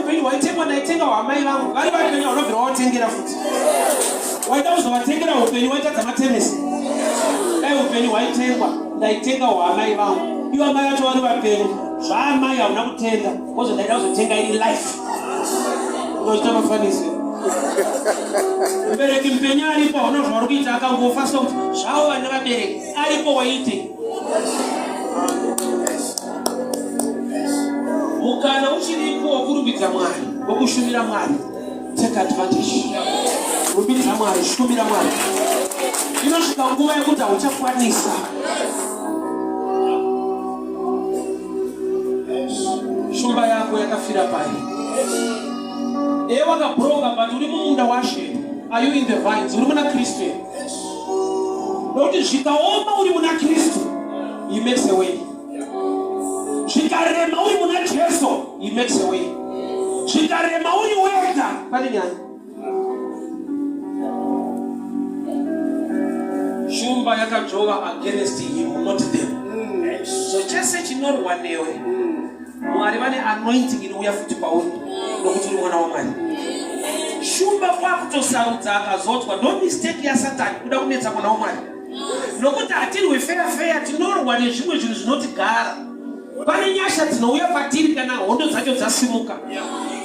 upenyu waitengwa ndaitenga hwamai vangu. Vari vapenyu vanobvira watengera futi. Waida kuzowatengera upenyu waita matenesi. Dai upenyu waitengwa ndaitenga hwamai vangu. Ivo amai vacho vari vapenyu. Zvamai hauna kutenga. Kozo ndaida kuzotenga iri life. Unoita mafanisi. Mubereki mpenyu aripo unozva uri kuita akangofa sokuti zvavo vana vabereki aripo waite. Mukana uchiripo wokurumbidza Mwari, wokushumira Mwari. Take advantage. Rumbidza Mwari, shumira Mwari. Inosvika nguva yekuti hauchakwanisa. Shumba yako yakafira pari. Wakabroka but uri mumunda washe. Are you in the vines? Uri muna Kristu. Nokuti zvikaoma uri muna Kristu, he makes a way. Zvikarema uri muna Jesu, he makes a way. Zvikarema uri wega, pane nyaya. Shumba yakajova against him, not them. So chese chinorwa newe. Mwari vane anointing inouya futi pauri nokuti uri mwana waMwari. Shumba kwakutosarudza akazodzwa no mistake yaSatani kuda kunetsa mwana waMwari. Nokuti hatirwi feya tinorwa nezvimwe zvinhu zvinotigara. Pane nyasha dzinouya patiri kana hondo dzacho dzasimuka.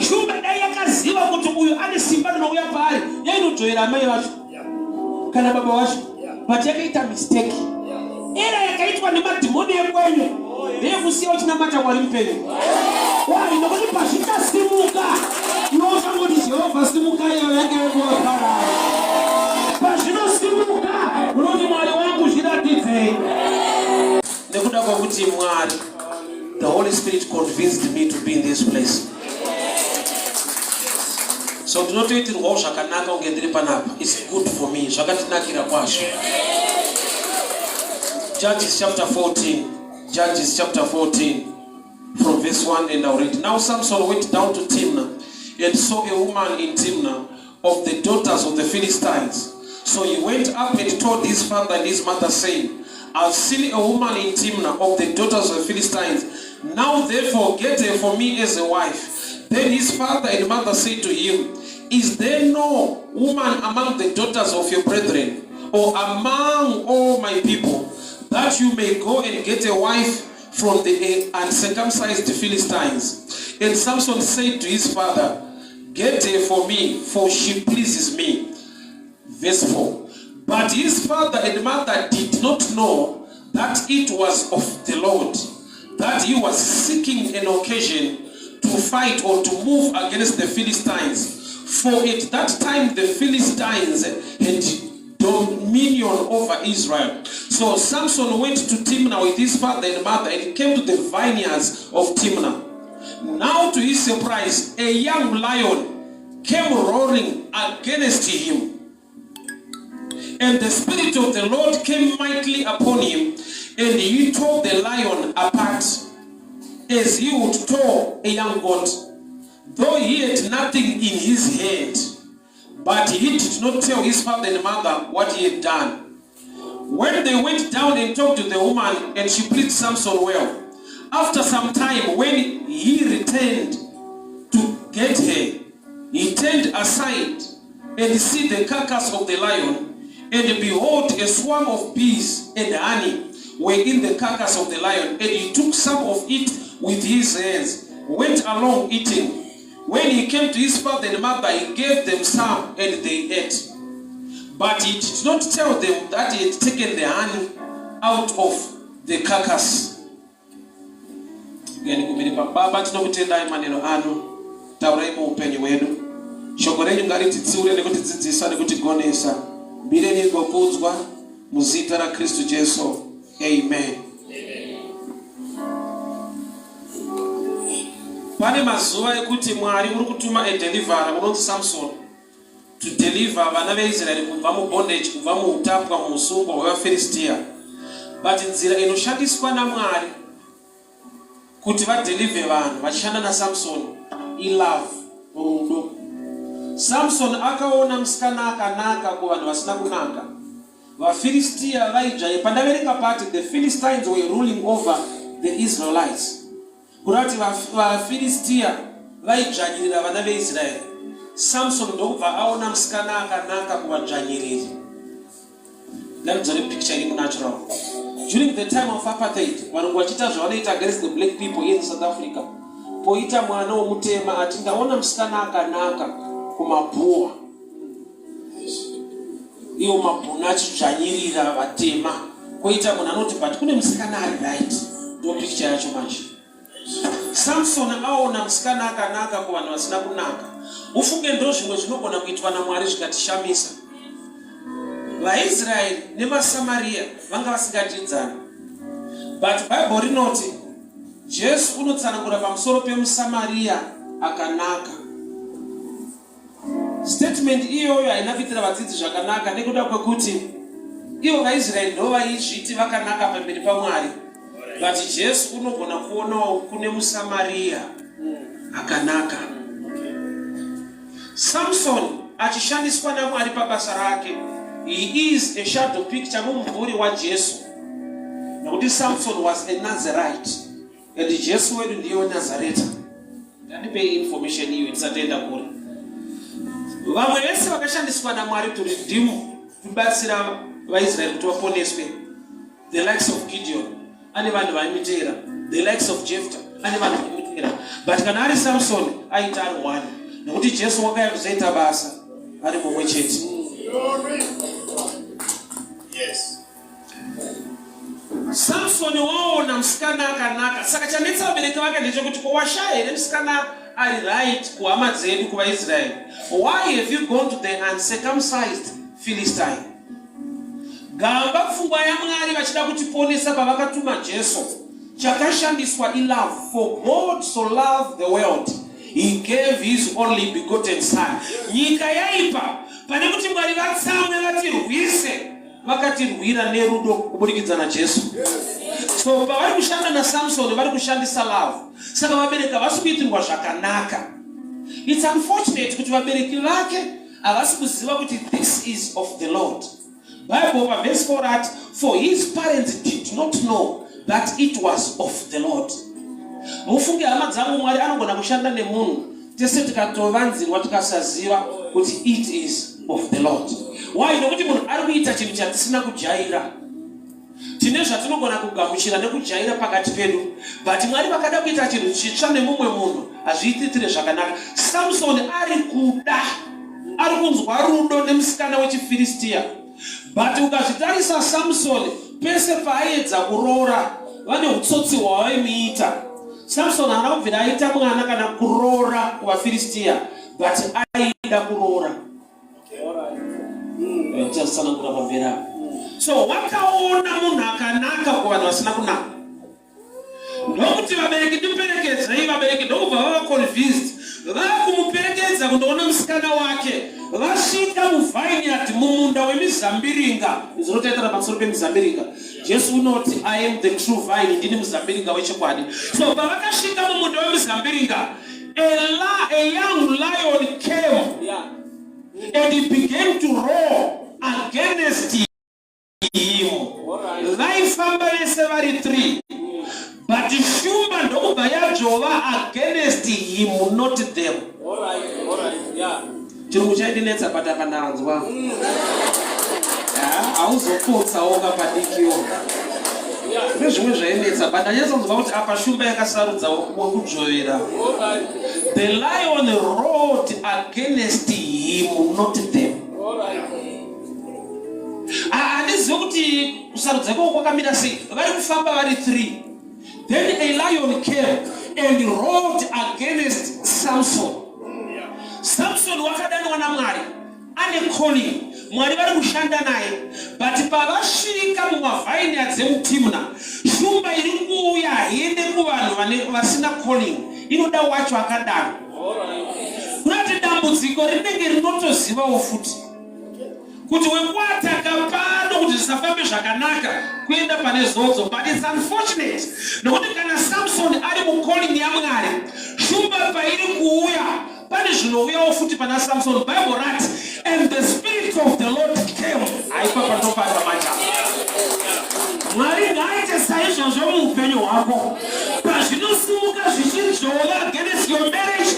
Shumba dai yakaziva kuti uyu ane simba rinouya paari, yainodzvoera amai vacho kana baba vacho, but yakaita mistake. Era yakaitwa nemadhimoni ekwenyu ndeyekusiya uchinamata Mwari mupenyu. Wai nokuti pazvikasimuka iwe uchangoti Jehovha simuka iyo yange yekuwapara. Pazvinosimuka unoti Mwari wangu zviratidzei. Nekuda kwokuti Mwari, the Holy Spirit convinced me to be in this place. So ndinotoitirwawo zvakanaka unge ndiri panapa. It's good for me. Zvakatinakira kwazvo. Judges chapter 14. Judges chapter 14 from verse 1, and I'll read. Now Samson went down to Timnah and saw a woman in Timnah of the daughters of the Philistines. So he went up and told his father and his mother, saying, I've seen a woman in Timnah of the daughters of the Philistines. Now therefore get her for me as a wife. Then his father and mother said to him, Is there no woman among the daughters of your brethren, or among all my people, that you may go and get a wife from the uncircumcised Philistines? And Samson said to his father, Get her for me, for she pleases me. Verse 4. But his father and mother did not know that it was of the Lord, that he was seeking an occasion to fight or to move against the Philistines. For at that time the Philistines had dominion over Israel. So Samson went to Timnah with his father and mother, and he came to the vineyards of Timnah. Now to his surprise, a young lion came roaring against him. And the Spirit of the Lord came mightily upon him, and he tore the lion apart, as he would tear a young goat, though he had nothing in his hand. But he did not tell his father and mother what he had done. When they went down and talked to the woman, and she pleaded Samson well. After some time, when he returned to get her, he turned aside and see the carcass of the lion, and behold, a swarm of bees and honey were in the carcass of the lion, and he took some of it with his hands, went along eating. When he came to his father and mother, he gave them some, and they ate. But he did not tell them that he had taken the honey out of the carcass. Baba, tinokutendai maneno anu, taurai muupenyu wedu. Shoko renyu ngarititsure nekutidzidzisa nekutigonesa. Mbireni gokudzwa muzita ra Kristu Jesu. Amen. Pane mazuva ekuti Mwari uri kutuma a deliverer unonzi Samson to deliver vana veIsraeri kubva mubondage, kubva muutapwa, muusungwa hwevaFilistia. But nzira inoshandiswa naMwari kuti vadeliver vanhu vachishanda naSamson ilove, rudo. Samson akaona musikana akanaka kuvanhu vasina kunaka. VaFilistia vaijaya pandaverenga pati, the Philistines were ruling over the Israelites. Kurati vaFilistia vaidzvanyirira vana veIsraeri. Samson ndokubva aona musikana akanaka kuvadzvanyiriri. Ndaridzore picture iri natural. During the time of apartheid, varungu vachita zvavanoita against the black people in South Africa, poita mwana womutema ati ndaona musikana akanaka kumabhuwa. Iyo mabhuna achidzvanyirira vatema. Koita munhu anoti but kune musikana ari right. Ndo picture yacho manje. Samson aona musikana akanaka kuvanhu vasina kunaka. Ufunge ndo zvimwe zvinogona kuitwa naMwari zvikatishamisa. VaIsraeri nevaSamaria vanga vasingadyidzani. But Bible rinoti Jesu unotsanangura pamusoro pemuSamaria akanaka. Statement iyoyo haina kuitira vadzidzi zvakanaka nekuda kwekuti ivo vaIsraeri ndo vaizviti vakanaka pamberi paMwari. But Jesu unogona kuonawo kune muSamaria akanaka. Samson achishandiswa naMwari pabasa rake. He is a shadow picture mumvuri waJesu. Nokuti Samson was a Nazarite and Jesu wedu ndiyo Nazareta. Ndanipe information iyo tisatenda kure. Vamwe vese vakashandiswa naMwari to redeem kubatsira vaIsraeri kuti vaponeswe. The likes of Gideon ane vanhu vaimitira. The likes of Jephthah ane vanhu vaimitira. But kana ari Samson aita ari one. Nokuti Jesu wakaya kuzoita basa ari mumwe chete. Yes. Samson waona musikana akanaka. Saka chanetsa vabereki vake ndechekuti kowashaya here musikana ari right kuhama dzedu kuvaIsraeri. Why have you gone to the uncircumcised Philistine? Gamba pfungwa yaMwari vachida kutiponesa pavakatuma Jesu. Chakashandiswa ilove. For God so loved the world, He gave His only begotten Son. Nyika yaipa pane kuti Mwari vatsamwe vatirwise, vakatirwira nerudo kubudikidza naJesu. So pavari kushanda naSamson vari kushandisa love. Saka vabereki havasi kuitirwa zvakanaka. It's unfortunate kuti vabereki vake havasi kuziva kuti this is of the Lord. Bible verse 4 that for his parents did not know that it was of the Lord. Mufunge hama dzangu Mwari anogona kushanda nemunhu tese tikatovanzirwa tikasaziva kuti it is of the Lord. Why? Nokuti munhu ari kuita chinhu chatisina kujaira. Tine zvatinogona kugamuchira nekujaira pakati pedu, but Mwari vakada kuita chinhu chitsva nemumwe munhu hazviitire zvakanaka. Samson ari kuda, ari kunzwa rudo nemusikana wechiFilistia. But ukazvitarisa Samson pese paaedza kuroora vane utsotsi hwavaimuita. Samson haana kubvira aita mwana kana kuroora kuvaFilistia, but aida kuroora. So wakaona munhu akanaka kuvanhu vasina kunaka. Ndokuti vabereki ndimuperekedza, iye vabereki ndokubva vava convinced. Vakumuperekedza kundoona musikana wake. Vasvika muvineyard mumunda wemizambiringa. Izinotaitira pamusoro pemizambiringa. Jesu unoti I am the true vine, ndini muzambiringa wechokwadi. So pavakasvika mumunda wemizambiringa, a young lion came and he began to roar against him. Vaifamba vese vari 3. But shumba ndokubva yajova against him, not them. Chirungu chaindinetsa patakandanzwa. Hauzopotsawo kapadikiwo. Zvimwe zvainetsa but ndanyatsanzwa kuti apa shumba yakasarudza wekujovera. The lion roared against him, not them. Handizivi kuti kusarudza kwavo kwakamira sei. Vari kufamba vari 3. Then a lion came and roared against Samson. Samson wakadanwa naMwari, ane calling. Mwari vari kushanda naye. But pavasvika mumavhineyard dzemuTimna, shumba iri kuuya haiendi kuvanhu vasina calling, inoda wacho akadaro. Kunoti dambudziko rinenge rinotozivawo futi kuti wekuataka pano kuti zvisafambe zvakanaka kuenda pane zodzo. But it's unfortunate nokuti kana Samson ari mucalling yaMwari, shumba pairi kuuya pane zvinouyawo futi pana Samson. Bible rati and the spirit of the Lord came. Haipa panopata macha. Mwari ngaaite saizvozvo muupenyu hwako. Pazvinosimuka zvichizvova against your marriage,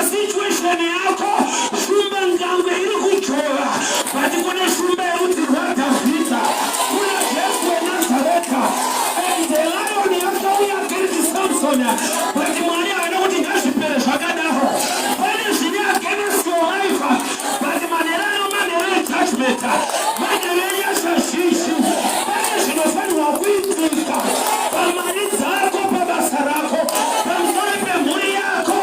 situation yako shumba ngango iri kujola but kuna shumba uti rata vita kuna Yesu wa Nazareta and the lion yako uya kiriti Samson but Maria anakuti ngashipele shagadaho but shini against your life but manera judgment manera yashashishi but shinofani wakuitika pamani zako pabasarako pamsore pe muri yako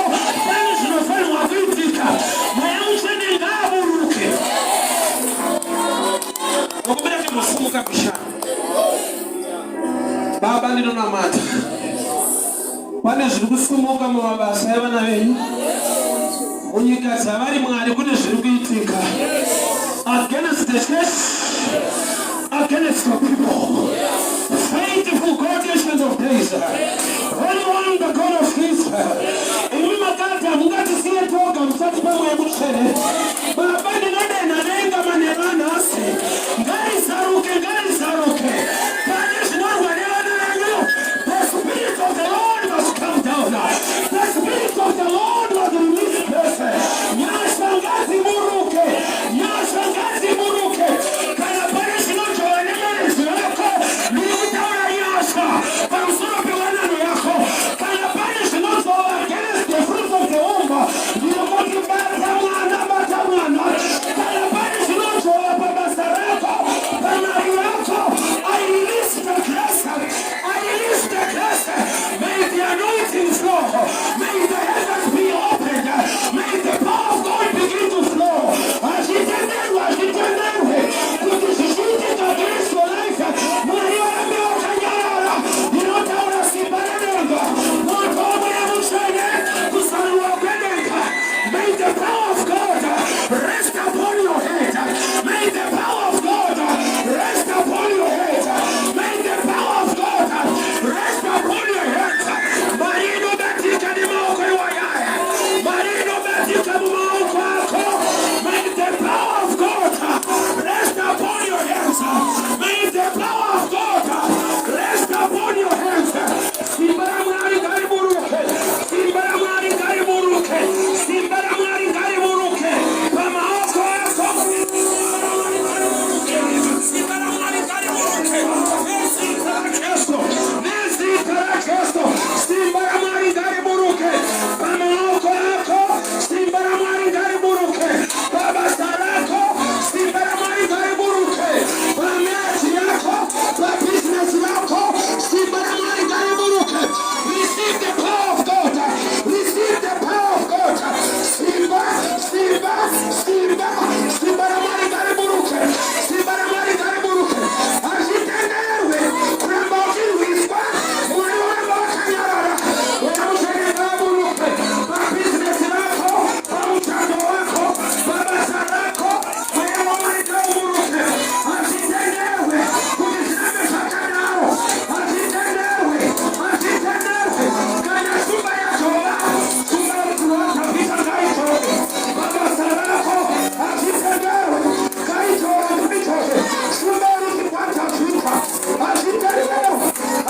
but shinofani wakuitika mayauchene ngaburuke wakubira kimusumuka bishana baba ndino namata pane zviri kusumuka mumabasa evana venyu munyika dzavari Mwari kune zviri kuitika against the church, against the people. Faithful God, Ancient of Days, Holy One, the God of Israel. Imi makata mungati siye toga msati pamu ya mchene babani nade na nenga manera nasi ngari saruke Panish not whatever the Spirit of the Lord must come down. The Spirit of the Lord was released person. Nyashangazi muruke kana panish not whatever is yako nitaona yasha pamsura pewanano yako kana panish not against the fruit of the womb nilokoti batamwana kana panish not babasarako pamari yako I release the grace may the anointing flow may the heavens be opened may the power of God begin to flow ashitendewe kutishishitika against your life Maria ambiwa kanyara ninotaura simbaranenga motomo ya mshene kusalua kweneka may the power of God rest upon your head may the power of God rest upon your head may the power of God rest upon your head marino betika ni maoko wayaya marino betika mumaoko wako may the power of God rest upon your hands may the power of God rest upon your hands simbara Mwari kariburuke pamaoko wako simbara Mwari kariburuke Nesitarakesto simbara Mwari kariburuke pamaoko wako simbara Mwari kariburuke babasarako simbara Mwari kariburuke pamechi yako business yako simbara Mwari kariburuke receive the power of God receive the power of God simbara Mwari kariburuke simbara Mwari kariburuke ashitendewe kuramba ukiwiswa Mwari wamba wakanyarara uyamushene ngaburuke business yako pamuchando wako babasarako mayama Mwari kariburuke ashitendewe kutisiname shakanao ashitendewe kanya shumba yakoba shumba mtuwata pita kaitoke babasarako ashitendewe kaitoke kupitoke shumba ukikwata pita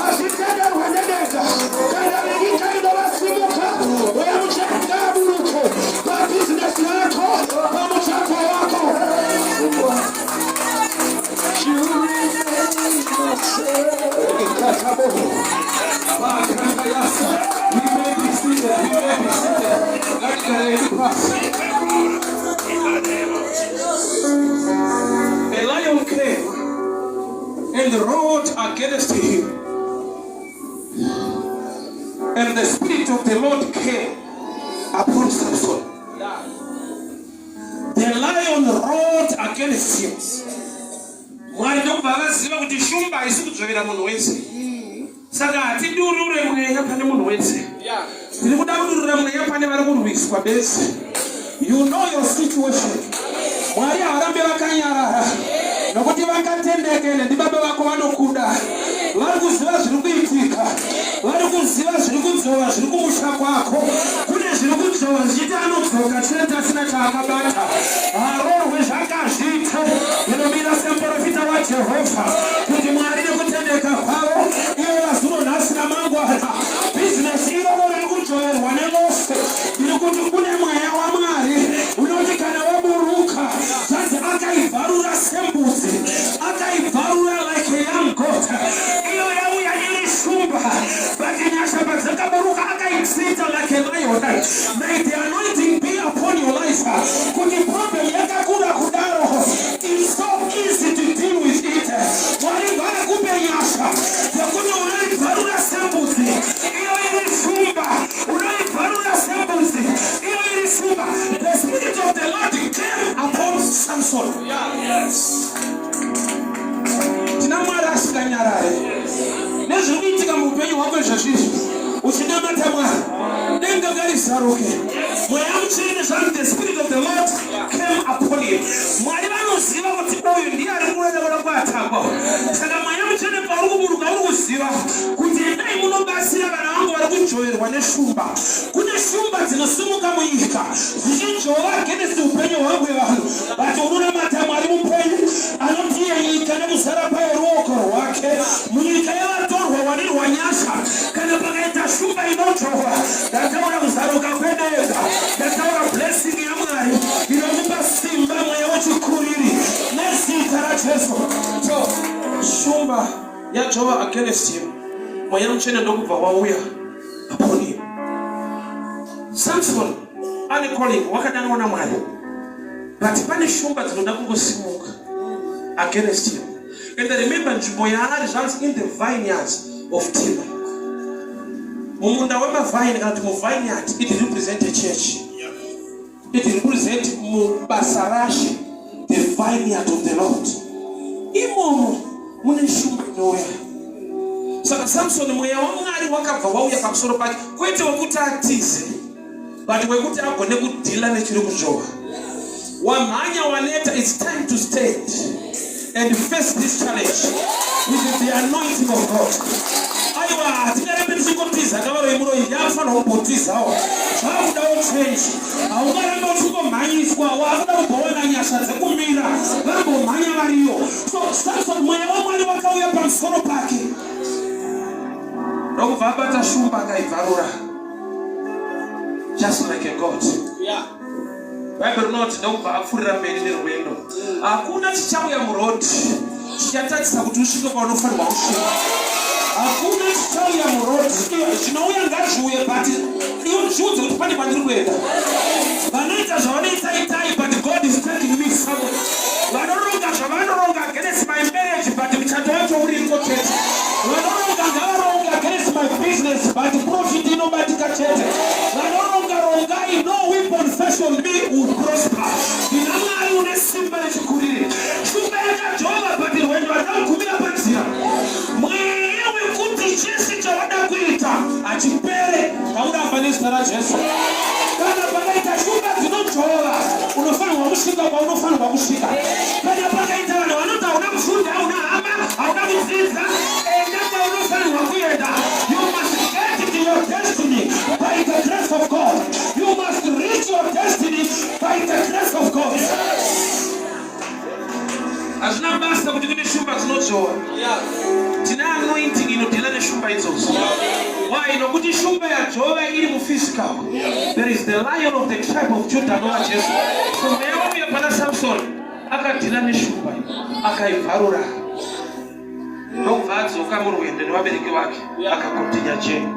ashitendewe nedeza kanya megita idolasimuka uyamuchene ngaburuke business yako pamuchando wako A lion came and roared against him, and the Spirit of the Lord came upon Samson. The lion roared against him. Mwari ndokubavaziva kuti shumba isi kudzvovera munhu wese saka hatidurure mweya pane munhu wese tiri kuda kudurura mweya pane vari kurwiswa bese. You know your situation. Mwari havarambe vakanyarara nokuti vakatendekele ndi baba vako vanokuda vari kuziva zviri kuitika vari kuziva zviri kudzova zviri kumusha kwako kune zviri kudzova zvichiti anodzoka chete asina chaakabata harorwe zvakazvita inomira semuprofita waJehovha kuti Mwari nekutendeka kwavo ivo vazuro nhasi namangwana bhizinesi irovo riri kujoerwa nevose iri kuti kune mweya but nyasha bazakaburuka akaitsita like a lion. May the anointing be upon your life. Kuti problem yakakura kudaro, it's so easy to deal with it. Wali bana kupe nyasha, yakuna unai barura sembuzi, iyo ili shumba, unai barura sembuzi, iyo ili shumba. The spirit of the Lord came upon Samson. Yes. Tinamara sikanyarare. Nezviitika muupenyu hwako zvazvizvi. Uchinamata Mwari. Denga ngarisaruke. Mweya mutsvene zvanzi the spirit of the Lord came upon him. Mwari vanoziva kuti uyu ndiye ari kuenda kwatangwa. Saka mweya mutsvene pauri kuburuka uri kuziva kuti endai munobatsira vana vangu vari kujoverwa neshumba. Kune shumba dzinosumuka munyika dzichijova against upenyu hwangu hwevanhu. But unonamata Mwari mupenyu anotiye nyika nekuzara payo ruoko rwake. Munyika yavatorwa wanirwa nyasha kana pakaita shumba inotorwa. Ndataura kuzaruka kwedega. Ndataura blessing yaMwari inomupa simba mweya wechikuriri nezita raJesu. So shumba yajova against him. Mweya mutsvene ndokubva wauya upon him. Samson ane calling wakadanwa naMwari. But pane shumba dzinoda kungosimuka against him. And I remember nzvimbo yaari zvanzi in the vineyards of Timnah. Mumunda wemavine kana kuti muvineyard, it represents a church. It represents mubasa rashe, the vineyard of the Lord. Imomo mune shumba inouya. Saka Samson mweya waMwari wakabva wauya pamusoro pake, kwete wekuti atize, but wekuti agone kudhila nechiri kuzhova. Wamhanya waneta, it's time to stand and face this challenge with the anointing of God. Aiwa, tingarembe tisingotiza kavaro yemuroyi yakufanira kumbotizawo. Zvakudawo change. Haukaramba uchingomhanyiswa, wakuda kumboona nyasha dzekumira vambomhanya variyo. So Samson mweya waMwari wakauya pamusoro pake. Ndokubva abata shumba akaibvarura. Just like a God. Yeah. Bible not ndokubva apfurira mberi nerwendo. Hakuna chichauya murodhi chichatarisa kuti usvike paunofanirwa kusvika. Hakuna chichauya murodhi chinouya ngazviuye but iwe zviudze kuti pane kwandiri kuenda. Vanoita zvavanoita itai but God is taking me somewhere. Vanoronga zvavanoronga against my marriage but muchato wacho uriko chete. Vanoronga ngavaronga against my business but profit inobatika chete. Vanoronga rongai no weapon fashioned me will prosper. Ndina Mwari une simba nechikuriri. Shumba yakajova but rwendo rwakagumira panzira. Mweya wekuti chese chavada kuita achipere pauramba nezita raJesu. Kana pakaita shumba dzinojova unofanirwa kusvika paunofanirwa kusvika. Kana pakaita vanhu vanoti hauna kufunda, hauna hama, hauna kudzidza, enda paunofanirwa kuenda. You must get to your destiny by the grace of God. You must reach your destiny by the grace of God. Hazvina basa kuti kune shumba dzinojova. Tina anointing inodhila neshumba idzodzo. Why? Nokuti shumba yajova iri muphysical. There is the lion of the tribe of Judah anova Jesu. So mweya wauya pana Samson akadhila neshumba akaibvarura. Ndokubva adzoka murwendo nevabereki vake akakontinya jeni.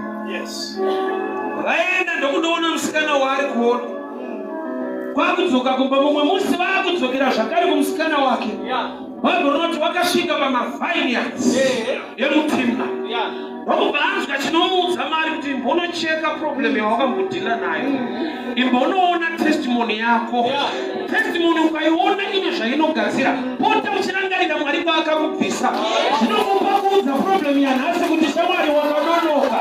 Vaenda ndokundoona musikana waari kuona. Kwakudzoka kumba mumwe musi vakudzokera zvakare kumusikana wake. Bible rinoti vakasvika pamavineyards yemuTimnah. Ndokubva anzwa chinomuudza Mwari kuti imbonocheka problem yawakambodhila nayo. Imbonoona testimony yako. Testimony ukaiona ine zvainogadzira. Pota uchirangarira Mwari kwaakakubvisa. Zvinokupa kuudza problem yanhasi kuti shamwari wakanonoka.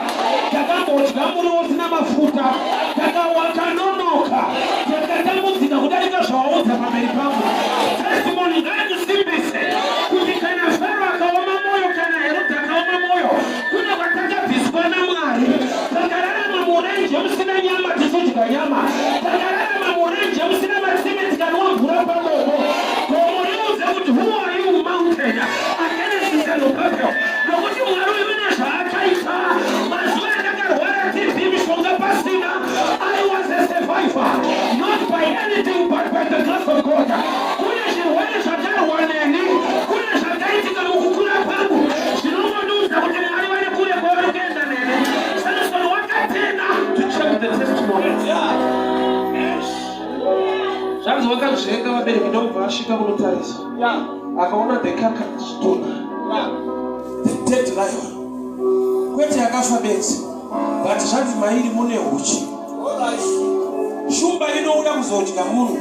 Takambodya muriwo usina mafuta. Wakanonoka. Takatambudzika kudarika zvawaudza pamberi pangu. Testimony ngaikusimbise kuti kana Faro akaoma moyo kana Herode akaoma moyo kune kwatakabviswa naMwari. Takararama murenje musina nyama tichidya nyama. Takararama murenje musina matsime tikanwa mvura pamoko. Komuriudze kuti who are you mountain against Zerubbabel. Nokuti Mwari une zvaakaita. Mazuva atakarwara TB mishonga pasi wakazvenga vabereki ndobva asvika kunotarisa akaona the carcass stone, the dead lion, kwete yakafa bedzi but zvanzi mairi mune uchi. Shumba inouya kuzodya munhu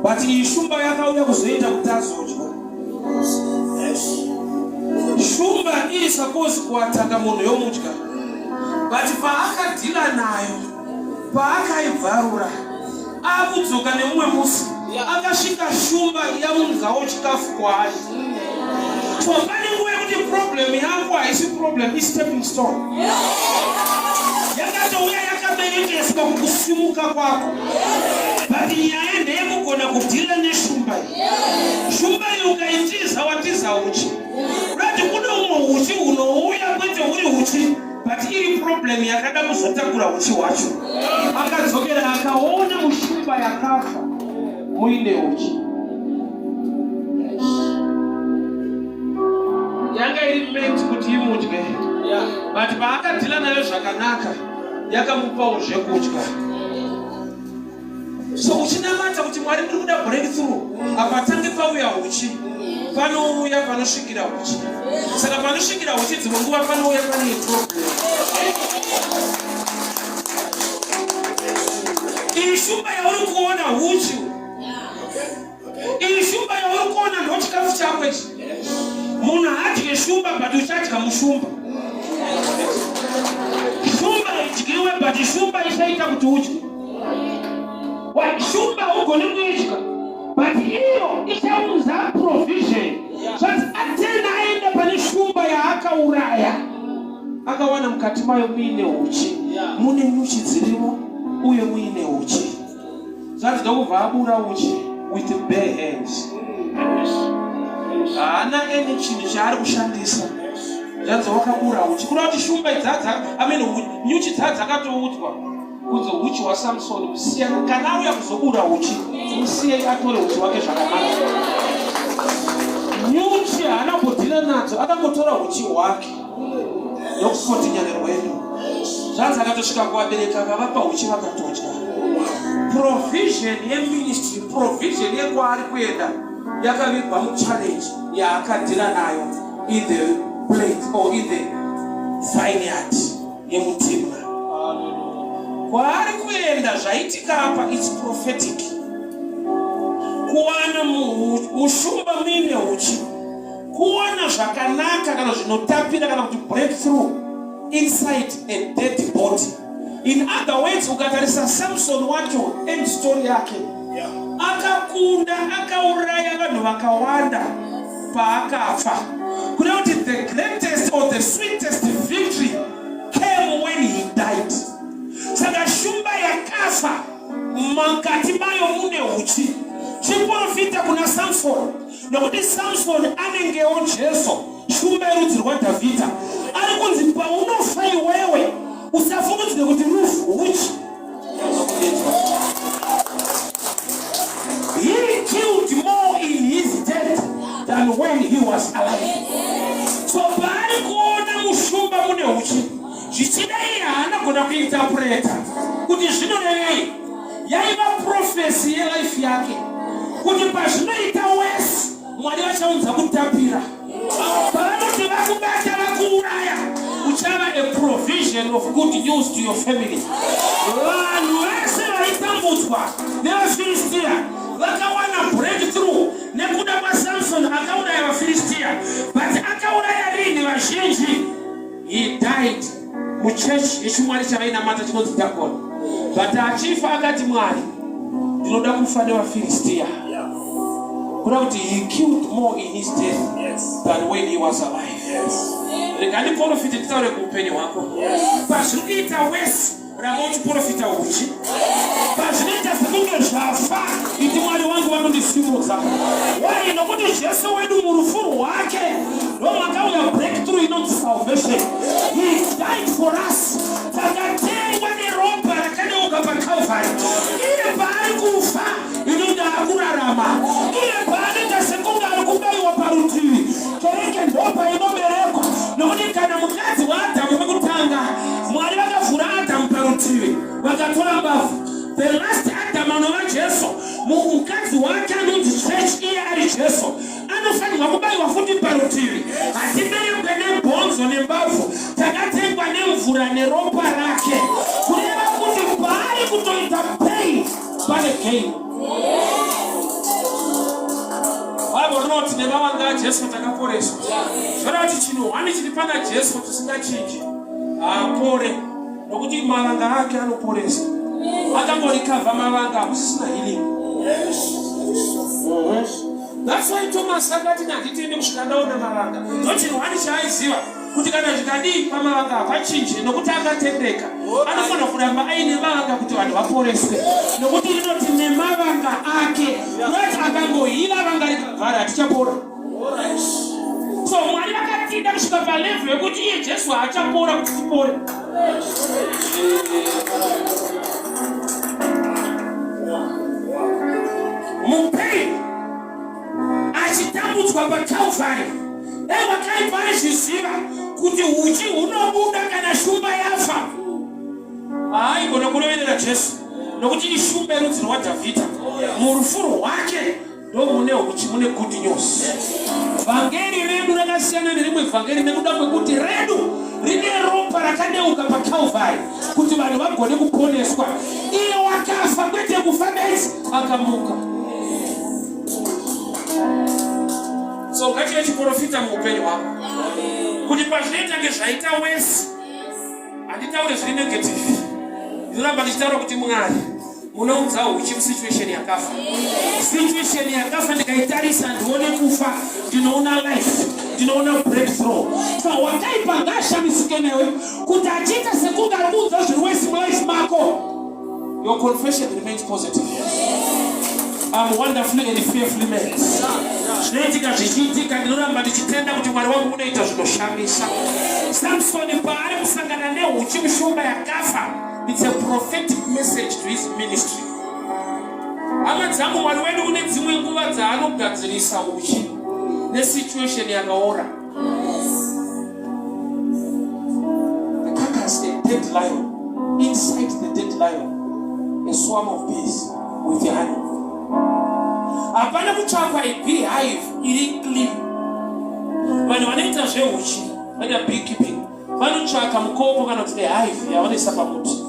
but iyi shumba yakauya kuzoita kuti azodya. Shumba iri suppose kuataka munhu yomudya but paakadhila nayo, paakaibvarura, akudzoka nemumwe musi akasvika shumba yaunzawo chikafu kwaari. So pane nguva yekuti problem yangu haisi problem, stepping stone. Yakatouya yakaberekeswa kukusimuka kwako, but nyaya ndeyekugona kudhila neshumba iyi. Shumba iyi ukaitiza watiza uchi, rati kune umwe uchi unouya kwete uri uchi but iri problem yakada kuzotakura uchi wacho. Akadzokera akaona mushumba yakafa muine uchi. Yanga iri meant kuti imudye but paakadhila nayo zvakanaka yakamupawo zvekudya. So uchinamata kuti Mwari ndiri kuda breakthrough, apatange pauya uchi panouya panosvikira uchi. Saka panosvikira uchi dzimwe nguva panouya pane problem. Iyi shumba yauri kuona uchi, iyi shumba yauri kuona ndo chikafu chako ichi. Munhu hadye shumba but uchadya mushumba. Shumba idyiwe but shumba isaita kuti udye. Shumba ugone kuidya but iyo ichaunza provision. Zvanzi atena aenda pane shumba yaakauraya, akawana mukati mayo muine uchi, mune nyuchi dzirimo uye muine uchi. Zvanzi ndokubva abura uchi with bare hands. Haana ene chinhu chaari kushandisa. Zvanzi wakabura uchi. Kureva kuti shumba nyuchi dzakatoudzwa kunzi uchi waSamsoni musiyana. Kana auya kuzobura uchi, musiye atore uchi wake zvakanaka. Nyuchi haana kudhila nadzo, akangotora uchi hwake ndokukotinya nerwendo. Zvanzi akatosvika kuvabereki akavapa uchi vakatodya. Provision yeministry, provision yekwaari kuenda yakavigwa muchallenge yaakadhila nayo in the plate or in the vineyard yemuTimna. Kwaari kuenda zvaitika apa, it's prophetic. Kuwana mushumba muine uchi, kuwana zvakanaka kana zvinotapira kana kuti breakthrough inside a dead body. In other words, ukatarisa Samson wacho end story yake, akakunda, akauraya vanhu vakawanda paakafa. Kureva kuti the greatest or the sweetest victory came when he died. Saka shumba yakafa mukati mayo mune uchi. Chiprofita kuna Samson, nokuti Samson anengewo Jesu, shumba yerudzi rwaDhavhidha. Ari kunzi paunofa iwewe usafungidzire kuti rufu uchi. He killed more in his death than when he was alive. So paari kuona mushumba mune uchi, zvichida iye haana gona kuinterpreta kuti zvinorevei. Yaiva prophecy yelife yake kuti pazvinoita wese Mwari vachaunza kutapira. Pavanoti vakubata vakuuraya, uchava a provision of good news to your family. Vanhu vese vaitambudzwa nevaFilistia vakawana breakthrough nekuda kwaSamson akauraya vaFilistia. But akauraya rini vazhinji? He died muchechi yechimwari chavainamata chinonzi Dagon. But achifa akati Mwari, ndinoda kufa nevaFilistia. Kureva kuti he killed more in his death than when he was alive. Rekani profita titaure kuupenyu hwako. Pazvinoita wese ramba uchiprofita uchi. Pazvinoita sekunge zvafa, iti Mwari wangu vanondisimudza. Why? Nokuti Jesu wedu murufu rwake ndomwakauya breakthrough inonzi salvation. He died for us. Takatengwa neropa rakadeuka paCalvary. Iye paari kufa inonda akurarama. Iye paanoita sekunge ari kubaiwa parutivi, kereke ndopa inoberekwa. Nokuti kana mukadzi waAdhamu wekutanga, Mwari vakavhura Adhamu parutivi, vakatora mbavhu the last Adam anova Jesu mukadzi wake anonzi church iye ari Jesu anofanirwa kubayiwa futi parutivi. Hatiberekwe nebhonzo nembavhu, takatengwa nemvura neropa rake, kureva kuti paari kutoita pain pane gain. Bible rinoti nemavanga aJesu takaporeswa. Zvoreva kuti chinhu hwani chiri pana Jesu tisingachinji apore, nokuti mavanga ake anoporesa. Akangorikavha mavanga hakusisina healing. That's why Thomas akati nditende kusvika ndaona mavanga. Ndochino hwani chaaiziva kuti kana zvikadii pamavanga hapachinji, nokuti akatendeka. Anofanira kuramba aine mavanga kuti vanhu vaporeswe, nokuti rinoti nemavanga ake. Not akangohila vanga rikavhara hatichapora. So Mwari akatinda kusvika palevel yekuti iye Jesu haachapora kuti tipore. Mupain achitambudzwa paCalvary, vakaipa vaizviziva kuti uchi hunobuda kana shumba yafa. Haigona kuroverera Jesu, nokuti ishumba yerudzi rwaDhavhidha. Murufuro rwake ndomune uchi, mune good news. Vhangeri redu rakasiyana nerimwe vhangeri nekuda kwekuti redu rine ropa rakadeuka paCalvary kuti vanhu vagone kuponeswa. Iye wakafa kwete kufa bedzi, akamuka. So ngachive chiprofita muupenyu hwako kuti pazvinoita ngezvaita wese, handitaure zviri negative, ndinoramba ndichitaura kuti Mwari munoudza uchi musituation yakafa. Situation yakafa ndikaitarisa ndione kufa, ndinoona life, ndinoona breakthrough. So wakaipa ngashamisike newe kuti achiita sekunge ari kuudza zviri wese mulife mako, your confession remains positive. I'm wonderfully and fearfully made. Zvinoitika zvichiitika, ndinoramba ndichitenda kuti Mwari wangu unoita zvinoshamisa. Samsoni paari kusangana neuchi mushumba yakafa, it's a prophetic message to his ministry. Hama dzangu, Mwari wedu une dzimwe nguva dzaanogadzirisa uchi nesituation yakaora. The carcass, a dead lion, inside the dead lion, a swarm of bees with honey. Hapana kutsvakwa beehive iri clean. Vanhu vanoita zveuchi, vanoita beekeeping, vanotsvaka mukopo kana kuti hive yavanoisa pamuti.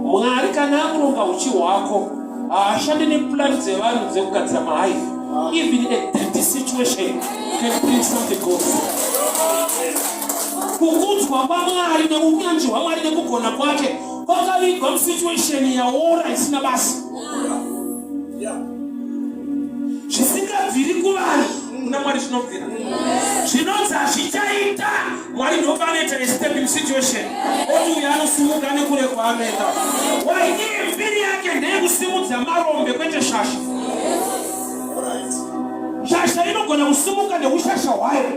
Mwari kana akuronga uchi hwako, haashandi neplan dzevanhu dzekugadzira mahive. Even a dirty situation can bring something good. Kukudzwa kwaMwari neunyanzvi hwaMwari nekugona kwake kwakavigwa musituation yaora isina basa. Zvisingabviri kuvanhu kuna Mwari zvinobvira. Zvinonzi hazvichaita, Mwari ndopanoita step in situation. Oti uyo anosumuka nekure kwaanoenda. Iye mbiri yake ndeyekusimudza marombe kwete shasha. Shasha inogona kusimuka neushasha hwayo,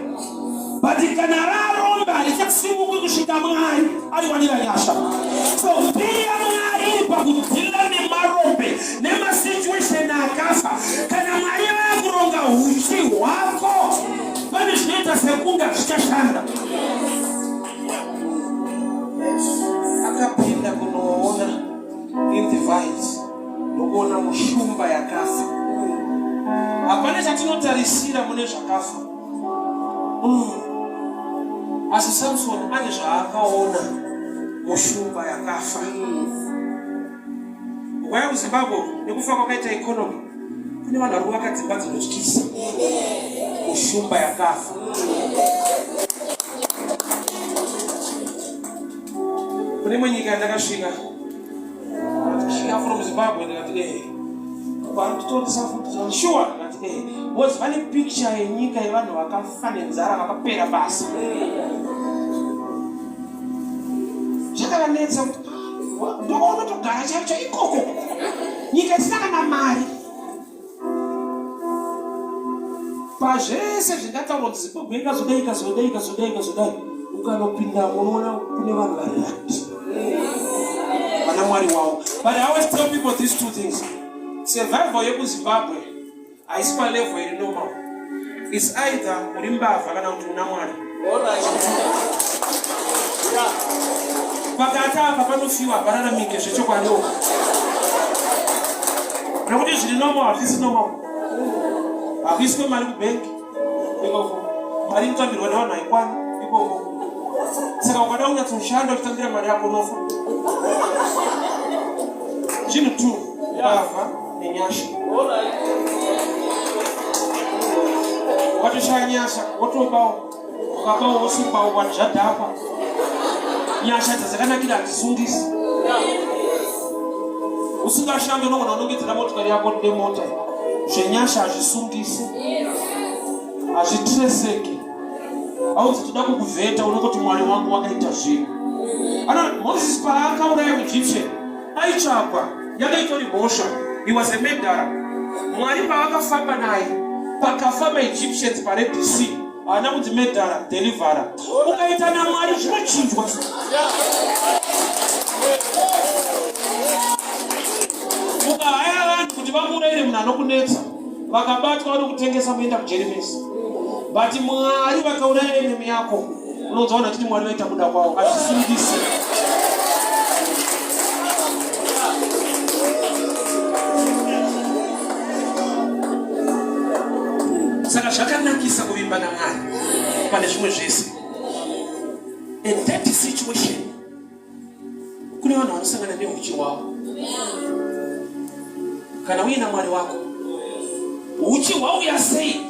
but kana rarombe harichakusimuki kusvika Mwari ariwanira nyasha. So mbiri yaMwari iri pakudhila nemarombe nemasituation akafa. Kana Mwari vakuronga uchi hwako, pane zvinoita sekunge zvichashanda. Akapinda kunoona in the vines, nokuona mushumba yakafa. Hapana chatinotarisira mune zvakafa. Asi Samson ane zvaakaona mushumba yakafa. Nguva yemuZimbabwe nekufa kwakaita economy, kune vanhu vari kuvaka dzimba dzinotyisa. Mushumba yakafa. Kune imwe nyika yandakasvika from Zimbabwe, ndikati vanototisa futi sure, ndikati was vane picture yenyika yevanhu vakafa nenzara vakapera basa. Zvakavanetsa kuti ndokaunotogara chaicho ikoko, nyika isina kana mari. Pazvese zvingataurwa kuti Zimbabwe ikazodai, ukanopinda unoona kune vanhu vari rati vana Mwari wavo. But I always tell people these two things. Survival yekuZimbabwe haisi palevel iri normal. It's either uri mbavha kana kuti una Mwari. Pakati apa panofiwa hapana namike zvechokwadi. Nokuti zviri normal hazvisi normal. Hakuiswe mari kubank ikoko. Mari inotambirwa nevanhu haikwana ikoko. Saka ukada kunyatsoshanda uchitangira mari yako unofa. Chinhu 2 bavha nenyasha. Watoshaya nyasha wotobawo ukabawo wosubawo kwati zvadhakwa. Nyasha dzakanakira hadzisungisi. Usingashande unogona kunongedzera motikari yako nemota. Zvenyasha hazvisungisi. Hazvitireseki. Hauzi toda kukuvheta unongoti Mwari wangu wakaita zvinhu. Moses paakauraya muEgyptian aitsvakwa yakaitori mhosva. He was a murderer. Mwari paakafamba naye pakafa maEgyptians paRed Sea. Haana kunzi murderer, deliverer. Ukaita naMwari zvinochinjwa. Ukahaya vanhu kuti vamurayire munhu anokunetsa vakabatwa vanokutengesa muenda kujeremesi. But Mwari vakauraya enemy yako unozoona kuti Mwari vaita kuda kwavo hazvisungisi. Saka zvakanakisa kuvimba naMwari pane zvimwe zvese. In that situation kune vanhu vanosangana neuchi hwavo. Kana uina Mwari wako uchi hwauya sei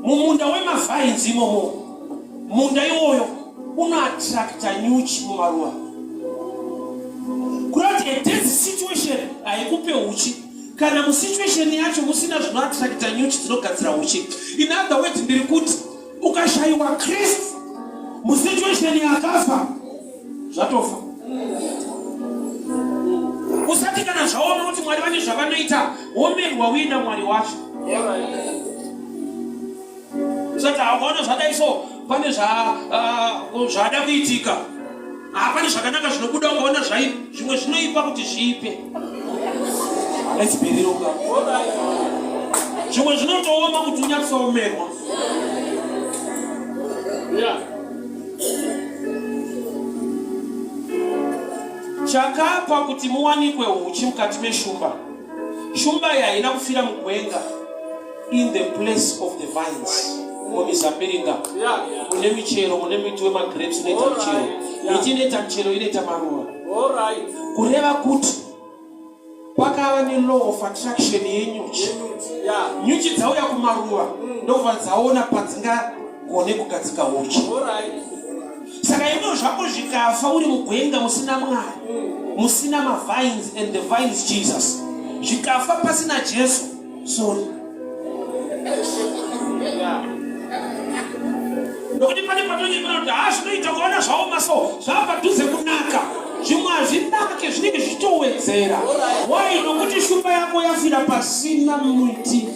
mumunda wemavhainzi imomo, munda iwoyo unoattracta nyuchi mumaruva. Kurati a dead situation haikupe uchi kana musituation yacho musina zvinoattracta nyuchi dzinogadzira uchi. In other words, ndiri kuti ukashayiwa Kristu musituation yakafa zvatofa. Usati kana zvaona kuti Mwari vane zvavanoita womerwa uina Mwari wacho. Saka hauona zvadai so pane zvada kuitika. Hapana zvakanaka zvinobuda ukaona zvimwe zvinoipa kuti zviipe. Let's be real. Zvimwe zvinotooma kuti unyatsomerwa. Chakapa kuti muwanikwe uchi mukati meshumba. Shumba iyi haina kufira mugwenga. In the place of the vines. Mumizabiringa. Mune michero, mune miti wemagrapes inoita michero. Miti inoita michero inoita maruva. Kureva kuti pakava ne-law of attraction yenyuchi. Nyuchi dzauya kumaruva ndobva dzaona padzingagone kugadzika uchi. Saka ino zvako zvikafa uri mugwenga musina Mwari, musina mavines and the vines Jesus, zvikafa pasina Jesu, sorry. Nokuti pane patonyemera kuti zvinoita kuona zvaoma so zvapadhuze kunaka, zvimwe hazvinake zvinenge zvichitowedzera. Why? Nokuti shumba yako yafira pasina muti.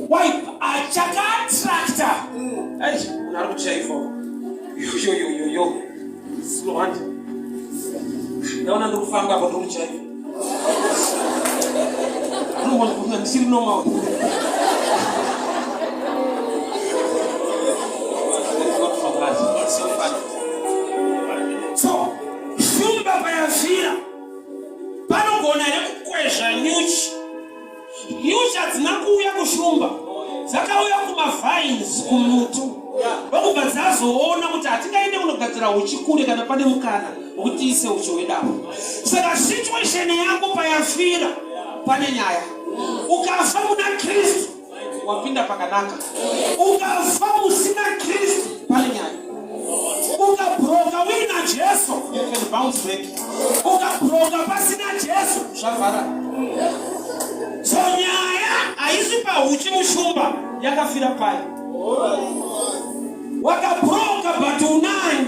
Why? Achakaattracta. Hey, unari kuchaifa. Yo. Slow hand. Naona ndikufamba hapo ndo kuchaifa. Kuna ndisiri normal. So, shumba payafira panogona nekukwezva nyuchi. Nyuchi hadzina kuuya kushumba, dzakauya kumavines, kumutu. Vakubva dzazoona kuti hatingaende kunogadzira uchi kure kana pane mukana wokuti tiise uchi hwedapo. Saka situation yako payafira pane nyaya. Ukafa muna Kristu wapinda pakanaka. Ukafa musina Kristu pane nyaya. Ukabroka wina Jesu, you can bounce back. Ukabroka pasina Jesu zvavhara. So nyaya haisi pauchi mushumba yakafira pai. Wakabroka but unani.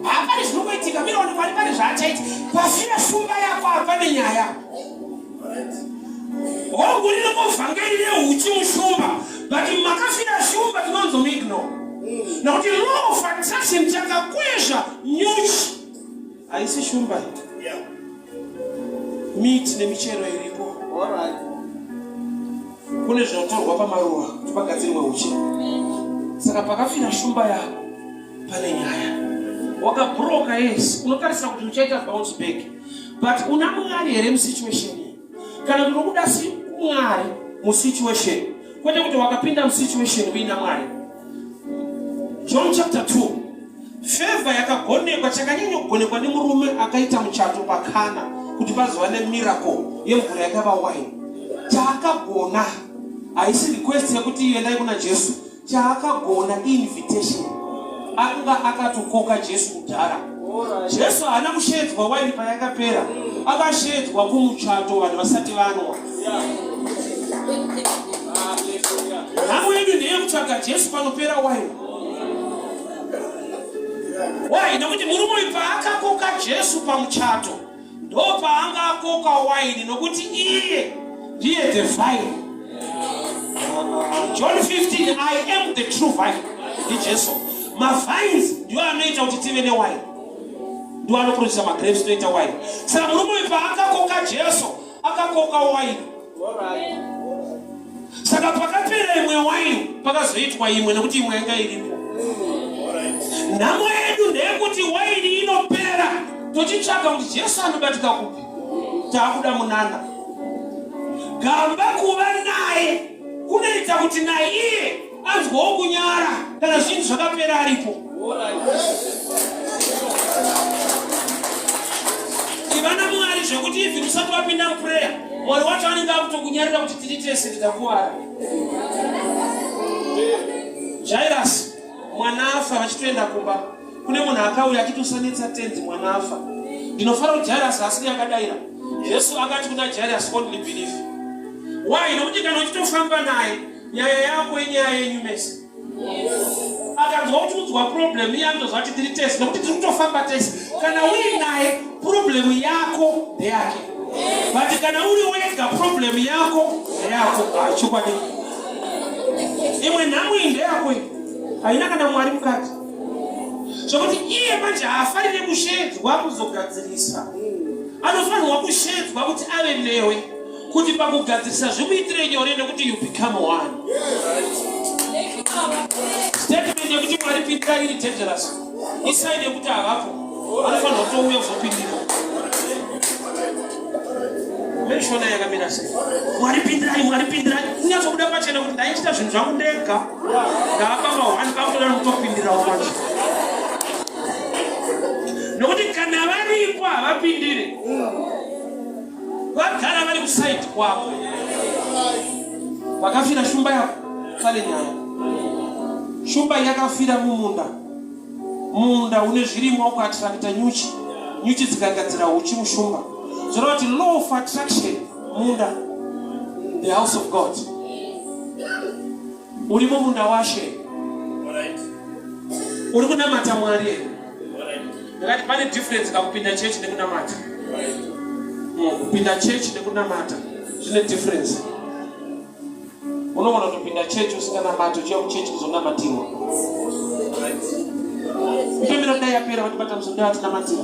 Hapana zvinokuitika mira vanhu vari pane zvaachaita. Pafira shumba yako hapane nyaya. Wangurire kuvhangairire uchi mushumba but makafira shumba tinonzomuignore. Nokuti law of attraction chakakwezva nyuchi haisi shumba. Miti nemichero iripo. Kune zvinotorwa pamaruva kuti pagadzirwe uchi. Saka pakafira shumba yako pane nyaya. wakabroka yes, unotarisa kuti uchaita bounce back, but una Mwari here musituation kana kuti ukuda si Mwari musituation kwete kuti wakapinda musituation uina Mwari. John chapter 2, favor yakagonekwa chakanyanya kugonekwa nemurume akaita muchato pakana kuti pazova nemiracle yemvura yakava wine. Chaakagona haisi request yekuti endai kuna Jesu, chaakagona invitation. Anga akatokoka Jesu kudhara. Jesu haana kushedzwa wine payakapera, akashedzwa kumuchato vanhu vasati vanwa. Nhamu yedu ndeyekutsvaga Jesu panopera wine. Why? Nokuti murume uyu paakakoka Jesu pamuchato ndopaanga akoka wine, nokuti iye ndiye the vine. John 15, I am the true vine. Ndi Jesu. Mavines ndio anoita kuti tive newine, ndio anoproduce magrapes toita wine. Saka murume uyu paakakoka Jesu akakoka wine. Saka pakapera imwe wine pakazoitwa imwe, nokuti imwe yanga iripo. Nhamo yedu ndeyekuti waini inopera tochitsvaga kuti Jesu anobatika kupi, taakuda munana. Gamba kuva naye kunoita kuti naiye anzwawo kunyara kana zvinhu zvakapera aripo. Ivana Mwari zvekuti ibvi usati wapinda muprayer, Mwari wacho anenge akutokunyarira kuti tiri tese titakuwara. Jairus mwana afa vachitoenda kumba, kune munhu akauya achitosanetsa tenzi mwana afa. Ndinofanira kuti Jairus asiri akadaira. Jesu akati kuna Jairus, only believe. Why? Nokuti kana uchitofamba naye nyaya yako inyaya yenyu mese. Akanzwa kuti udzwa problem yandozva kuti tiri test, nokuti tiri kutofamba test. Kana uri naye problem yako ndeyake, but kana uri wega problem yako ndeyako. Chokwadi imwe nhamu iyi ndeyako, haina kana Mwari mukati. Zvokuti iye manje haafanire kushedzwa kuzogadzirisa, anofanirwa kushedzwa kuti ave newe, kuti pakugadzirisa zvimuitire nyore, nekuti you become one. Statement yekuti Mwari pindira iri dangerous. Isaidi yekuti havapo, anofanirwa kutouya kuzopindira. Menshona yakamira sei? Mwari pindirai, Mwari pindirai. Unyazobuda pachena kuti ndaichita zvinhu zvangu ndega, ndaapa mahwani pakutoda kutopindirawo pacho. Nokuti kana varipo havapindire, vagara vari kusaidi kwako. Wakafira shumba yako kale nyaya. Shumba yakafira mumunda, munda une zvirimwa ukaatrakita nyuchi, nyuchi dzikagadzira uchi mushumba. Zvoreva kuti law of attraction munda, the house of God. Uri mumunda washe, uri kunamata Mwari here. Ndakati pane difference kakupinda church nekunamata. Kupinda church nekunamata zvine difference. Unoona kutopinda church usinganamata, uchiya kuchechi kuzonamatirwa. Mpemera kudai yapera vatibata muzonda atinamatira.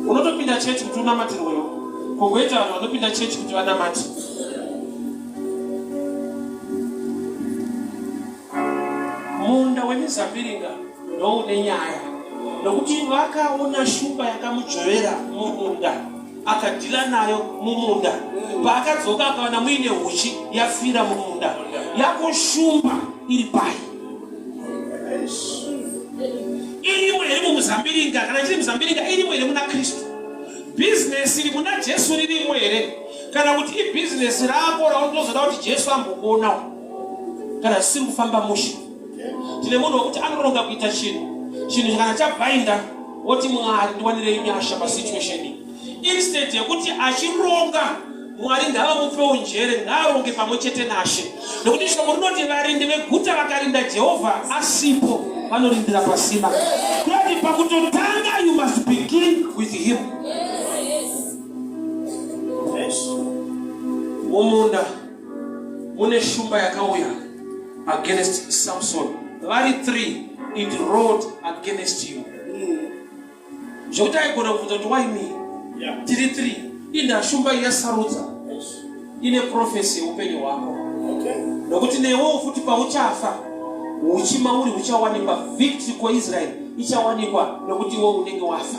Unotopinda church kuti unamatirwewo, kungoita vanhu vanopinda church kuti vanamati. Munda wemizambiringa ndoune nyaya, nokuti vakaona shumba yakamujovera mumunda, akadhila nayo mumunda. Paakadzoka akawana muine huchi yafira mumunda, yakoshumba iri pai. Irimo here mumuzambiringa, kana chiri muzambiringa irimo here muna Kristu. Business iri muna Jesu ririmo here, kana kuti ibusiness rako raunozoda kuti Jesu ambokuonawo, kana zvisiri kufamba mushe. Tine munhu wekuti anoronga kuita chinhu kana chabhainda woti Mwari ndiwanire nyasha pasituation iyi. Instead yekuti achironga, Mwari ngavamupewo njere, ngaaronge pamwe chete nashe. Nokuti shoko rinoti varindi veguta vakarinda Jehovha asipo vanorindira pasina. Kuti pakutotanga you must begin with him. Mumunda mune shumba yakauya against Samson. Vari 3, it rode against you. Zvokuti aigona kubvunza kuti why me? Tiri 3, inda shumba yasarudza ine prophecy upenyu hwako. Nokuti newewo futi pauchafa uchi mauri uchawanikwa victory kwa Israel ichawanikwa nokuti iwe unenge wafa.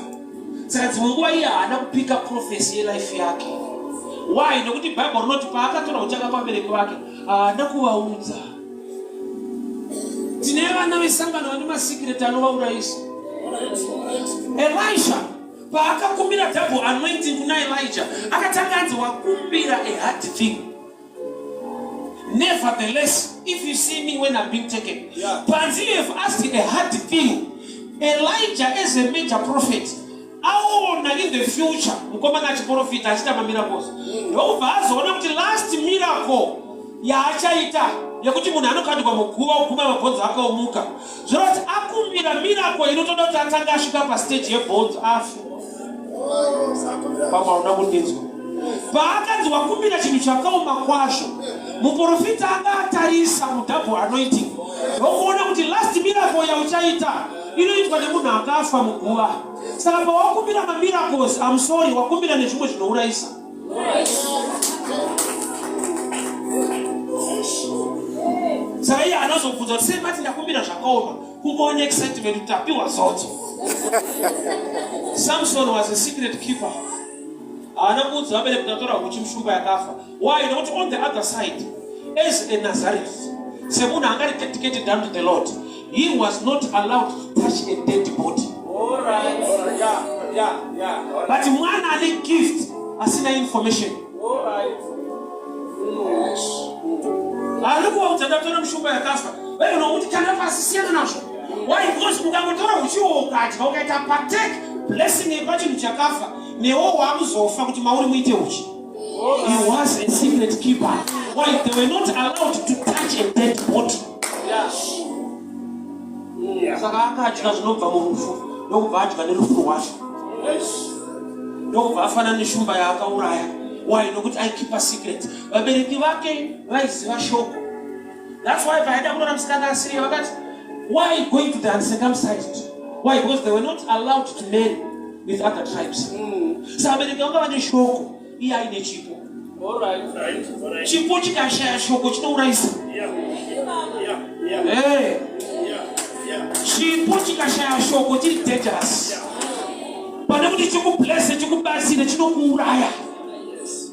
Saka dzimwe nguva iye haana kupika prophecy yelife yake. Why? Nokuti Bible rinoti paakatora uchaka pabereki vake haana kuvaudza. Tine vana vesangano vane masikireti anovaurayisa. Elisha paakakumbira double anointing kuna Elijah akatanga anzi wakumbira a hard thing. Nevertheless, if you see me when I'm being taken, Panzi have asked a hard thing. Elijah as a major prophet, in the future, prophet miracles. The last miracle, yakuti munhu anokandwa muguva oguma mabhonzo akaumuka. Zvoroti akumbira miracle inotoda kuti atanga asvika pastage yebhonzo afe. Pamwe hauna kundinzwa. Paakanzi wakumbira chinhu chakaoma kwazvo, muprofita akatarisa mudouble anointing ndokuona kuti last miracle yauchaita inoitwa nemunhu akafa muguva. Saka pawakumbira mamiracles, I'm sorry, wakumbira nezvimwe zvinourayisa. Saka iye anozobvunza kuti sei mati ndakumbira zvakaoma, kungoona excitement kuti tapiwa zodzo. Samson was a secret keeper. Anakudza vabereki tatora huchi mushumba yakafa. Why? Nokuti on the other side, as a Nazareth, semunhu angari dedicated down to the Lord, he was not allowed to touch a dead body. All right. Yeah. But mwana ane gift asina information. All right. Alikuwa utadatona mushumba yakafa. Wewe unaona kana pasisiana nacho. Why? Because mukangotora huchiwo ukati ukaita partake blessing yepachinhu chakafa. Newo wamuzofa kuti mauri muite uchi. He was a secret keeper. Why? They were not allowed to touch a dead body. Saka akadya zvinobva murufu ndokubva adya nerufu rwacho. Ndokubva afana neshumba yaakauraya. Why? Nokuti I keep a secret. Vabereki vake vaiziva shoko. That's why vaida kuona musikana asiri vakati, why going to the uncircumcised? Why? Because they were not allowed to marry with other tribes. Saka vabereki vanga vane shoko, iye aine chipo. Chipo chikashaya shoko chinourayisa. Chipo chikashaya shoko chiri dangerous. Pane kuti chikublesse chikubatsire chinokuuraya.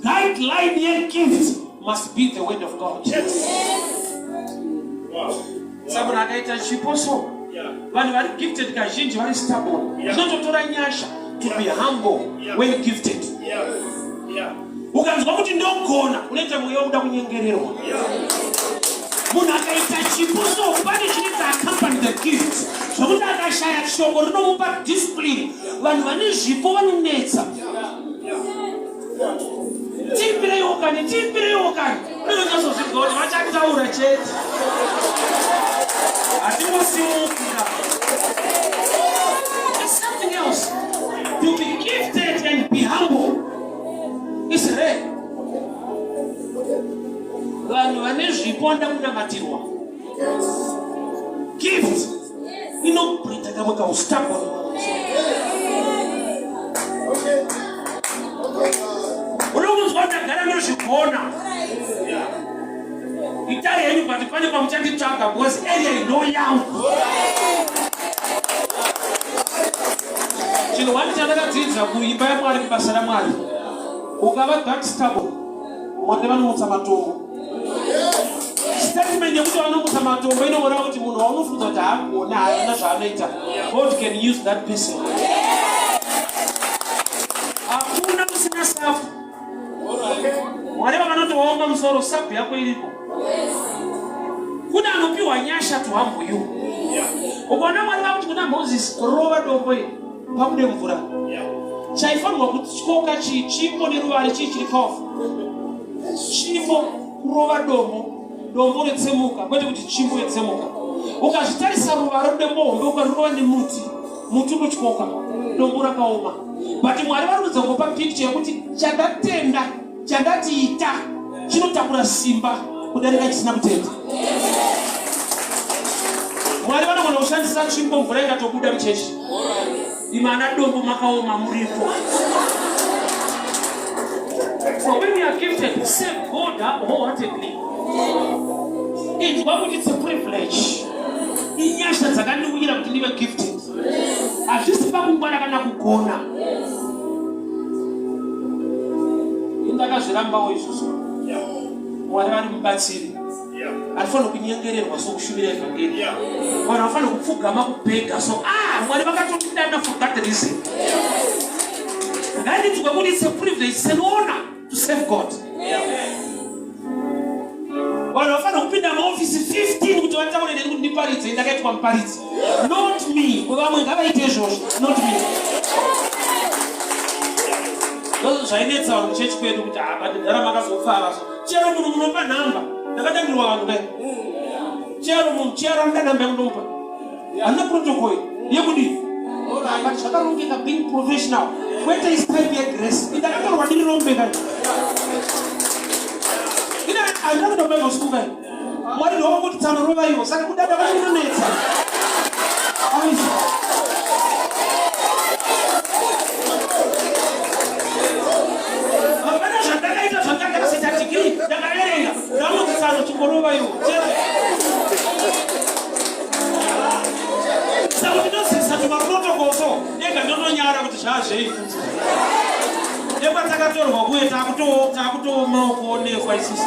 Guideline and gift must be the word of God. Someone akaita chipo so. Vanhu vari gifted kazhinji vari stubborn. Zvinototora nyasha to be humble when gifted. Ukanzwa kuti ndogona unoita mweya uda kunyengererwa. Munhu akaita chipo so pane chinoita accompany the gift. Zvokuti akashaya shoko rinomupa discipline. Vanhu vane zvipo vanonetsa. Timbire yokani. Unozozviziva kuti vachataura chete. Hatimosimuka. There's something else. To be gifted and be humble is rare. Vanhu vane zvipo vanoda kunamatirwa. Gift inobreatha kamwe kaustubborn. Unokunzwa ndagara nozvigona. Itari yenyu but pane pamuchanditsvaga because area ino yangu. Chinhu wani chandakadzidza kuimba yaMwari kubasa raMwari. Ukava that stubborn, mwande vanomutsa matombo. Statement yekuti vanomutsa matombo inoona kuti munhu waunofunza kuti haagona haana zvaanoita. God can use that person. Hakuna kusina safu. Mwari vakanotovaonga musoro sapu yako iripo. Kuna anopiwa nyasha to humble you. Ukaona Mwari vakuti kuna Moses rova dombo iri pakude mvura. Chaifanirwa kutyoka chipo neruvare chiri powerful. Chipo kurova dombo retsemuka, kwete kuti chipo yetsemuka. Ukazvitarisa ruvare rwemombe ukarurova nemuti unotyoka, dombo rakaoma. But Mwari varikudza kungopa picture yekuti chandatenda, chandatiita chinotakura simba kudarika chisina kutenda. Mwari vanogona kushandisa chipo mvura ikatobuda muchechi. Imana dombo makaoma muripo. So when we are gifted, serve God wholeheartedly. It's a privilege. Inyasha dzakandiwira kuti ndive gifted. kuona. Indakazvirambawo izvozvo. Mwari vari mubatsiri. Anofanira kunyengererwa sokushumira evhangeri. Vanhu vanofanira kupfugama kupega so Mwari vakatodana for that reason. Ngandinzwe kuti it's a privilege, it's an honor to serve God. Vanhu vanofanira kupinda maofisi 15 kuti vataurire kuti ndiparidze ndakaitwa muparidzi. Not me. Vamwe ngavaite izvozvo, not me. Zvainetsa vanhu muchechi kwedu kuti madhara makazopfara so. Chero munhu munopa nhamba. Ndakadangirwa vanhu kudai. Chero anoda nhamba yekundopa. Handina protocol yekudii. But zvakarongeka being professional. Kwete is type yegrace. Ndakatorwa ndiri rombe kani. Handina kutomba usiku kani. Mwari ndowo kuti tsano rova iwo. Saka kudada vaninonetsa. Apana zvandakaita zvandakasita digiri. Ndakaerenga. Ndamuti tsano chingorova iwo. Saka ndinozivisa kuti maprotocol so. Ndega ndinonyara kuti zvazveifuti. Ndekwa takatorwa kuye takutooma kuonekwa isisi.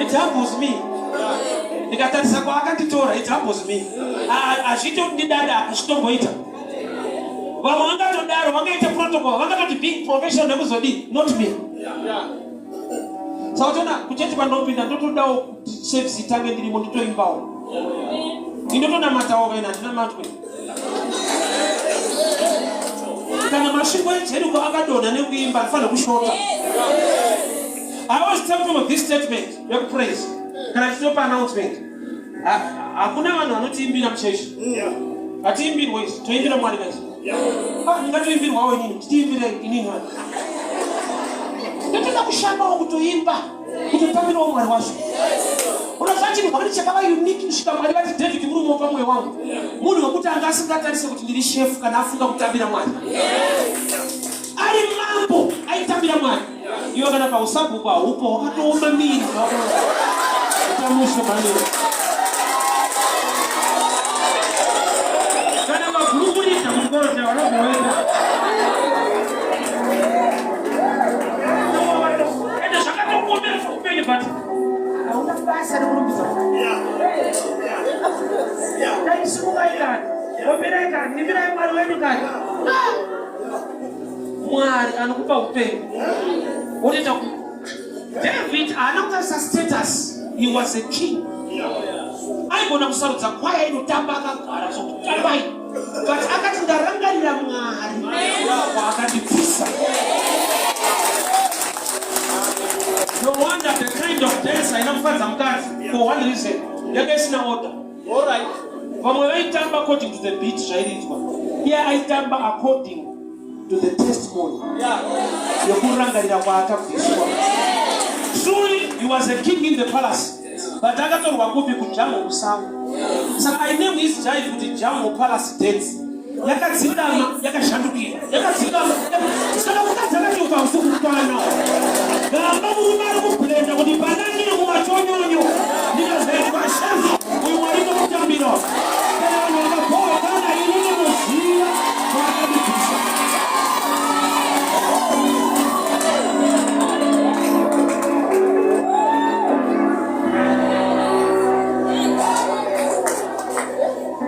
It humbles me. Ndikatarisa kwaakanditora, it humbles me. Azviti kuti ndidada akachitomboita. Vamwe vangatodaro, vangaita protocol, vangatoti being professional nekuzodii, not me. Saka tona kuchechi pandopinda ndotodawo kuti service itange ndirimo nditoimbawo. Ndinotonamatawo kaina ndinamatwe. Kana masvingo eJeriko akadonha nekuimba anofanira kushota. I always tell people this statement, praise. Kana tichipa announcement. Hakuna vanhu vanotiimbira muchechi. Hatiimbirwe, toimbira Mwari guys. Ndingatoimbirwawo inini, titiimbire inini vanhu. Ndotoda kushambawo kutoimba, kutotambirawo Mwari wacho. Unozvati Mwari chakava unique kusvika Mwari vati David muri umo pamwoyo wangu. Munhu wekuti anga asingatarise kuti ndiri chef kana afunga kutambira Mwari. Ari mambo aitambira Mwari. Iwe kana pausabuku haupo wakatooma miri. Utamushe maniro. Kana magurugurita kuchikoro chavanobhoenda. Ende zvakatokomeresa upenyu bati. Hauna basa rekurumbidza Mwari. Taisimukai kani. Operai kani. Nimbirai Mwari wenyu kani. Mwari anokupa upenyu. Woteta David anakutarisa status. He was a king. Aigona kusarudza kwaya inotamba akagara sokutambai. But akati ndarangarira Mwari waakandibvisa. No wonder the kind of dancer inamufadza mukadzi for one reason. Yanga isina order. All right. Vamwe vaitamba according to the beat zvairiitwa. Iye aitamba according to the testimony. Yokurangarira kwaakabviswa. Truly he was a king in the palace. But akatorwa kupi kujamu musango. Saka I name his jive kuti Jamu Palace Dance. Yakadzikama, yakashandukira. Yakadzikama. Saka mukadzi akati ukausuku kwana. Gamba murume ari kublenda kuti panani mumachonyonyo. Ndikazaitwa chef. Uyu Mwari ndomutambira. Kana vanhu vakapowa kana ini ndinoziva kwaakandibvisa.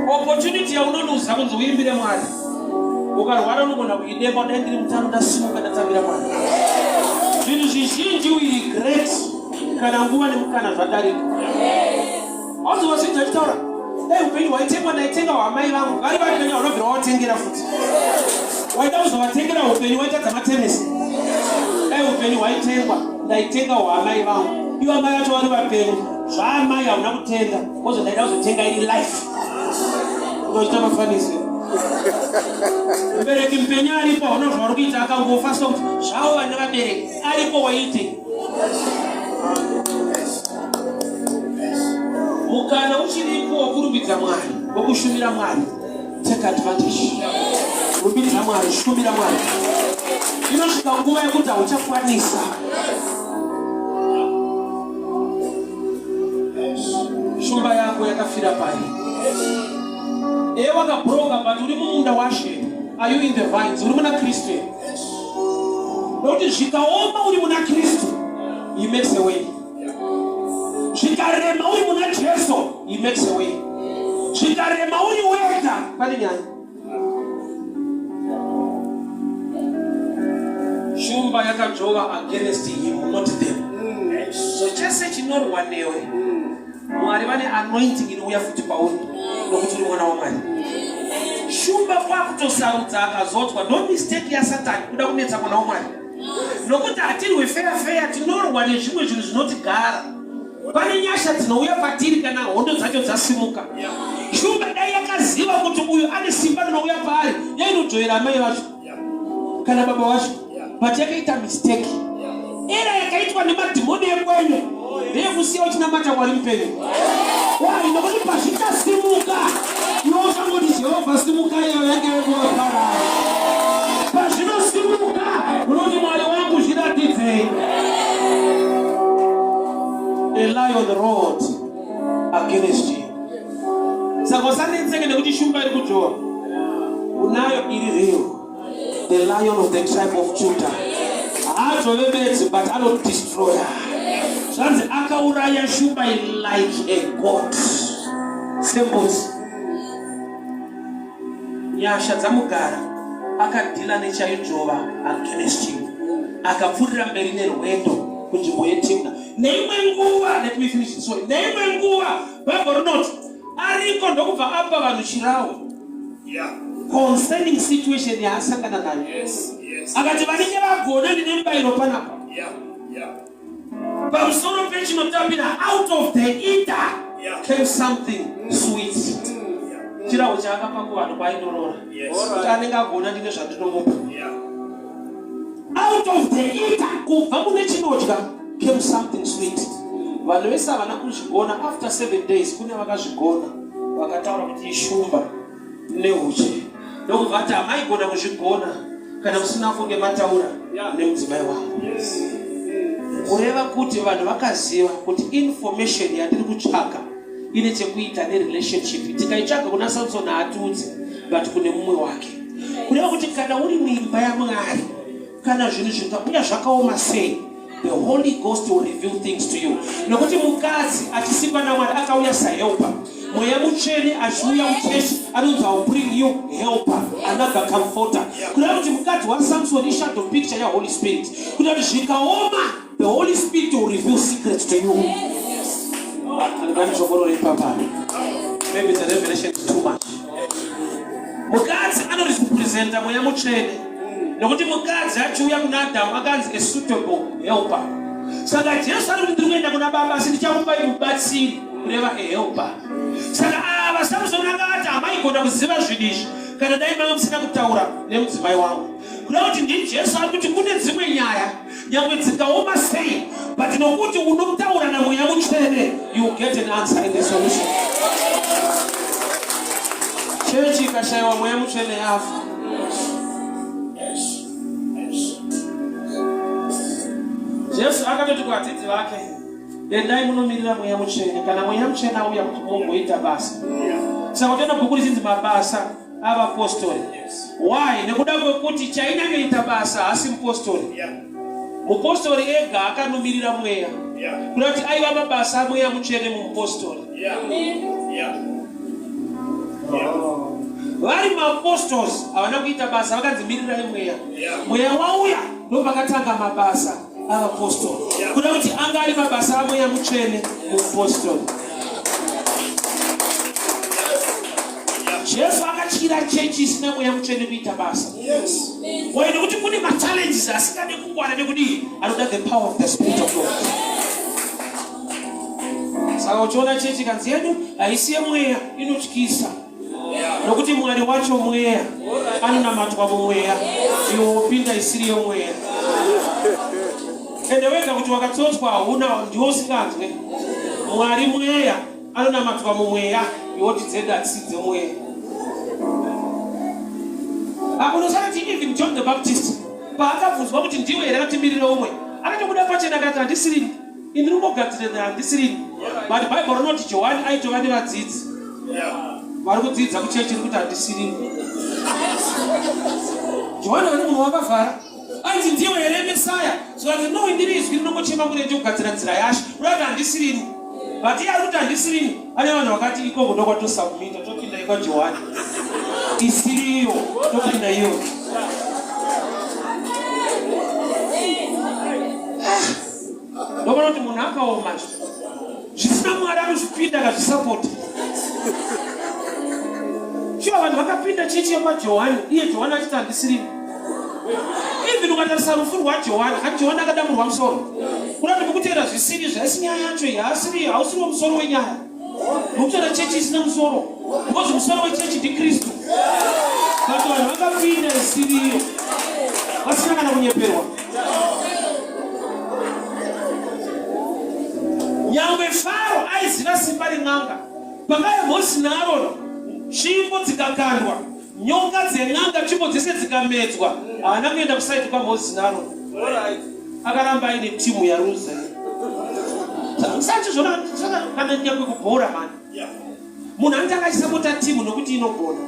Opportunity yaunonuza kunzi uimbire Mwari. Ukarwara unogona kuidemba dai ndiri mutano ndasimuka ndatambira Mwari. Zvinhu zvizhinji we regret kana nguva nemukana zvadarika. Auziva zvitaura. Upenyu hwaitengwa ndaitenga hwamai vangu. Vari vakanya vanobvira watengera futi. Waida kuzovatengera upenyu waitadza matenesi. Upenyu hwaitengwa ndaitenga hwamai vangu. Ivo mai vacho vari vapenyu. Zvamai hauna kutenga. Kozo ndaida kuzotenga iri life. Ndochita mafanisi. Mubereki mpenyu aripo unozva uri kuita akangofa so kuti zvavo vane vabereki aripo waite. Mukana uchiripo wokurumbidza Mwari, wokushumira Mwari. Take advantage. Rumbidza Mwari, shumira Mwari. Inosvika nguva yekuti hauchakwanisa. Shumba yako yakafira pari. wakabroka but uri mumunda washe. Are you in the vines? Uri muna Kristu. Nokuti zvikaoma uri muna Kristu, he makes a way. Zvikarema uri muna Jesu, he makes a way. Zvikarema uri wega, pane nyaya. Shumba yakajova against him, not them. So chese chinorwa newe. Mwari vane anointing inouya futi pauri nokuti uri mwana waMwari. Shumba kwakutosarudza akazodzwa no mistake yaSatani kuda kunetsa mwana waMwari. Nokuti hatirwe feya tinorwa nezvimwe zvinhu zvinotigara. Pane nyasha dzinouya patiri kana hondo dzacho dzasimuka. Shumba dai yakaziva kuti uyu ane simba rinouya paari, yainodzvoera amai vacho kana baba vacho. But yakaita mistake. Era yakaitwa nemadhimoni ekwenyu ndeyekusiya uchinamata Mwari mupenyu. Why? Nokuti pazvikasimuka iwe ukangoti Jehovha simuka iyo yange yekoapara. Pazvinosimuka unoti Mwari wangu zviratidzei. A lion roared against you. Saka usanetseke nekuti shumba iri kujova. Unayo iri real. The lion of the tribe of Judah. Haazovebedzi but anodestroy. Zvanzi akauraya shumba like a goat. Symbols. Nyasha dzamugara akadhila nechaijova against you. Akapfuurira mberi nerwendo kunzvimbo yeTimna. Neimwe nguva, let me finish this story. Neimwe nguva Bible rinoti ariko ndokubva apa vanhu chirahwe. Concerning situation yaasangana nayo. Akati vanenge vagona ndinemubayiro panapa. Pamusoro pechinotapira out of the eater came something sweet. Chirahwe chaakapa kuvanhu kwaindorora. Kuti anenge agona ndine zvandinomupa. Out of the eater kubva mune chinodya came something sweet. Vanhu vese havana kuzvigona. After 7 days kune vakazvigona vakataura kuti ishumba neuche. Ndokubva ati hamaigona kuzvigona kana musina kunge mataura nemudzimai wangu. Kureva kuti vanhu vakaziva kuti information yatiri kutsvaka ine chekuita nerelationship. Tikaitsvaga kuna Samson haatiudzi but kune mumwe wake. Kureva kuti kana uri muimba yaMwari, kana zvinhu zvingauya zvakaoma sei, the Holy Ghost will reveal things to you. Nokuti mukadzi achisikwa naMwari akauya sahelper. Mweya Mutsvene achiuya muchechi anonzi I will bring you helper, another comforter. Kureva kuti mukadzi waSamson ishadow picture yaHoly Spirit. Kureva kuti zvikaoma, the Holy Spirit will reveal secrets to you. Maybe the revelation is too much. Mukadzi anorepresenta Mweya Mutsvene. Nokuti mukadzi achiuya kuna Adamu akanzi a suitable helper. Saka Jesu ari kuti ndiri kuenda kuna Baba asi ndichakupai mubatsiri kureva a helper. Saka ava Samson akati hamaigona kuziva zvinhu izvi kana dai manga musina kutaura nemudzimai wangu. Kureva kuti ndini Jesu ari kuti kune dzimwe nyaya nyangwe dzikaoma sei but nokuti unotaura naMweya Mutsvene you get an answer in the solution. Chechi ikashayiwa Mweya Mutsvene yafa. Jesu akatoti kuvadzidzi vake, endai munomirira Mweya Mutsvene. Kana Mweya Mutsvene auya kuti mungoita basa. Saka toenda bhuku richinzi mabasa avapostori. Why? Nekuda kwekuti chainenge ita basa asi mupostori. Mupostori ega akanomiririra Mweya. Kuda kuti aiva mabasa aMweya Mutsvene mumupostori. Vari maapostors havana kuita basa, vakadzimirirai Mweya. Mweya wauya ndopakatanga mabasa avapostori. Kuda kuti anga ari mabasa aMweya Mutsvene mumupostori. Jesu akatyira chechi isina Mweya Mutsvene kuita basa. Why? Nekuti kune machallenges asingade kungwana nekudii, anoda the power of the Spirit of God. Saka uchiona chechi kanzi yedu haisiye Mweya inotyisa. Nokuti Mwari wacho Mweya anonamatwa mumweya, iwo upinda isiri yomweya. Ende wega kuti wakatsotswa hauna ndiwo usinganzwe. Mwari Mweya anonamatwa mumweya, iwo tidzeda tisidze mweya. Unosana kuti even John the Baptist paakabvunzwa kuti ndiwe here akatimirira umwe, akatobuda pachena akati handisiri, indiri kungogadzirira handisiri. But Bible rinoti Johani aitova nevadzidzi. vari kudzidza kuchechi kuti handisiri. Johani ari munhu wakavhara ainzi ndiwe here Mesaya, zvikati no ndiri izwi rinongochema murenje kugadzira nzira yaShe, urati handisirini. But iye ari kuti handisirini, ane vanhu vakati ikoko ndokwatosubmita topinda ikwa Johani isiriyo topinda iyo. Ndokuona kuti munhu akaoma zvisina Mwari anozvipinda akazvisapota. Shuwa vanhu vakapinda chechi yekwaJohani, iye Johani achiti handisirini. Even ukatarisa rufu rwaJohani, Johani akadamburwa musoro. Kurati mukuteera zvisiri zvaisi nyaya yacho iyi, hausiri musoro wenyaya. Mukuteera chechi isina musoro. Because musoro wechechi ndiKristu. Kuti vanhu vakapinda isiriyo. Vasina kana kunyeperwa. Nyangwe Faro aiziva simba ren'anga. Pakauya Mozisi naAroni, tsvimbo dzikakandwa, nyonga dzen'anga tsvimbo dzese dzikamedzwa. Haana kuenda kusaiti kwaMozisi naAroni. Akaramba aine timu yaRuza. Sacho zvona kana nyangwe kubhora mani. Munhu anotanga achisapota timu nokuti inogona.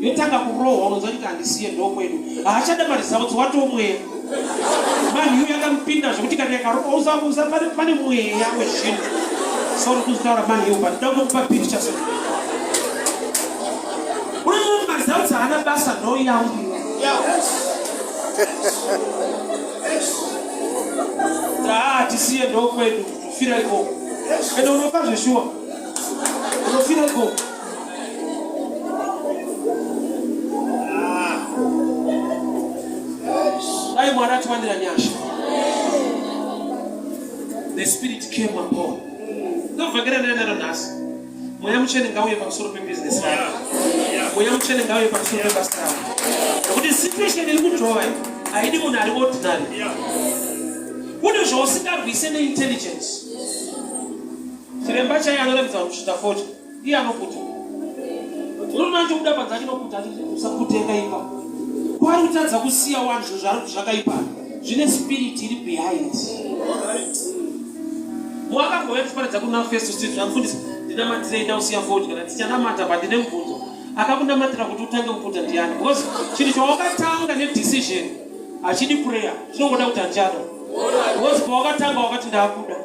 Yotanga kurohwa unonzwa kuti handisiye ndokwedu. Haachada mari dzavo dzowatomweya. Mani uyu yakamupinda zvokuti kana yakarohwa pane mweya wezvinhu. Sorry kuzitaura mani uyu, but ndoda kukupa picture so. Unoona mari dzavo dzaana basa ndoyangu. Tisiye ndokwedu, tofira ikoko. Ende unopa zveshuwa. Unofira ikoko. Dai Mwari atiwandira nyasha. The Spirit came upon. Ndovhakira neno nhasi. Mweya mutsvene ngauye pamusoro pebusiness yako. Mweya mutsvene ngauye pamusoro pebasa rako. Nokuti situation iri kuJohwa haidi munhu ari ordinary. Kune zvausingabvise neintelligence. Chiremba chaiye anoratidza kusvita 40. Iye anoputa. Unoona chokuda panza chinoputa usakutenga imba. Kwari kutadza kusiya vanhu zvakaipa. Zvine spirit iri behind. Mwakambouya tiparidza kuna First Street zvamufundisa. Ndinamatirei ndausiya 40 kana tichanamata pandine mubvunzo. Akakunamatira kuti utange kuputa ndiani. Because chinhu chawakatanga nedecision hachidi prayer. Chinongoda kuti handichada. Because pawakatanga wakati ndaakuda.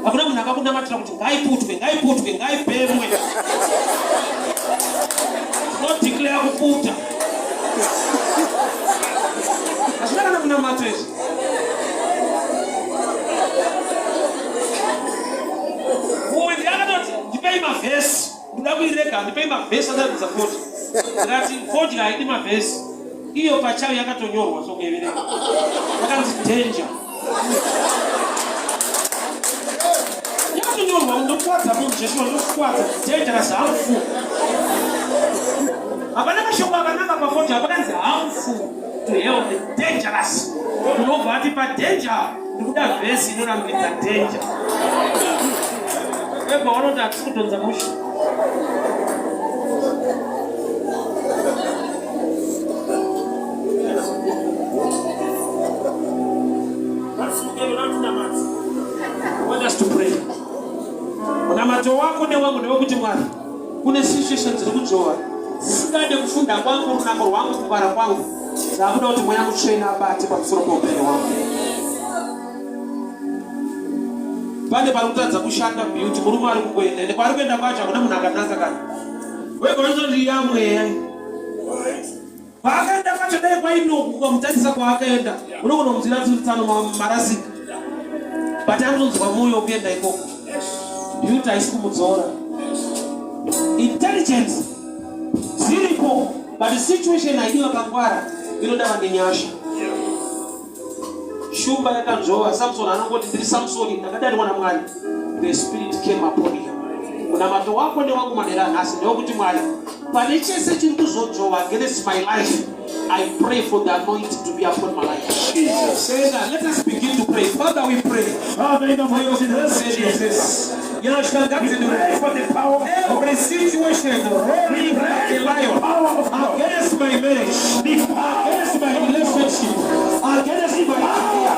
Hakuna munhu akakunamatira kuti ngaiputwe, ngaipemwe. Not declare kuputa. Hazvina kana kunamata izvi. Mumwe ndiakatoti ndipei mavhesi. Ndoda kuirega ndipei mavhesi andaridza 40. Ndikati 40 haidi mavhesi. Iyo pachayo yakatonyorwa sokuiverenga. Yakanzi danger. Yakanyorwa undokwata munhu Joshua ndokwata dangerous harmful. Hapana mashoko akanaka pa40 hapakanzi harmful to health dangerous. Unobva ati pa danger ndikuda vhesi inorambidza danger. Webva unoti hatisi kutonza musha. I want us to pray. Unamato wako newangu ndewekuti Mwari, kune situations dziri kuJohwa singade kufunda kwangu, runako rwangu, kungwara kwangu, zvakuda kuti Mweya Mutsvene abate pamusoro poupenyu hwangu. Pane pari kutadza kushanda beauty, murume ari kuenda ende kwari kuenda kwacho hakuna munhu akanaka kana. Wega unozoti iya mweya. Paakaenda kwacho dai kwainoku ukamutarisa kwaakaenda, unogona kumudzira tsano marasika. But anozonzwa mwoyo kuenda ikoko. Beauty haisi kumudzora. Intelligence ziripo, but the situation haidi wakangwara inoda vane nyasha. Shumba yakanzvova, Samson anongoti ndiri Samsoni ndakadanirwa naMwari. The Spirit came upon him. Unamato wako newangu manera nhasi ndewekuti Mwari, pane chese chiri kuzodzvova against my life, I pray for the anointing to be upon my life. Say that. Let us begin to pray. Father, we pray. Father, in the name of Jesus. You know, for the power of every situation, we break the lion against my marriage, against my relationship, against my career.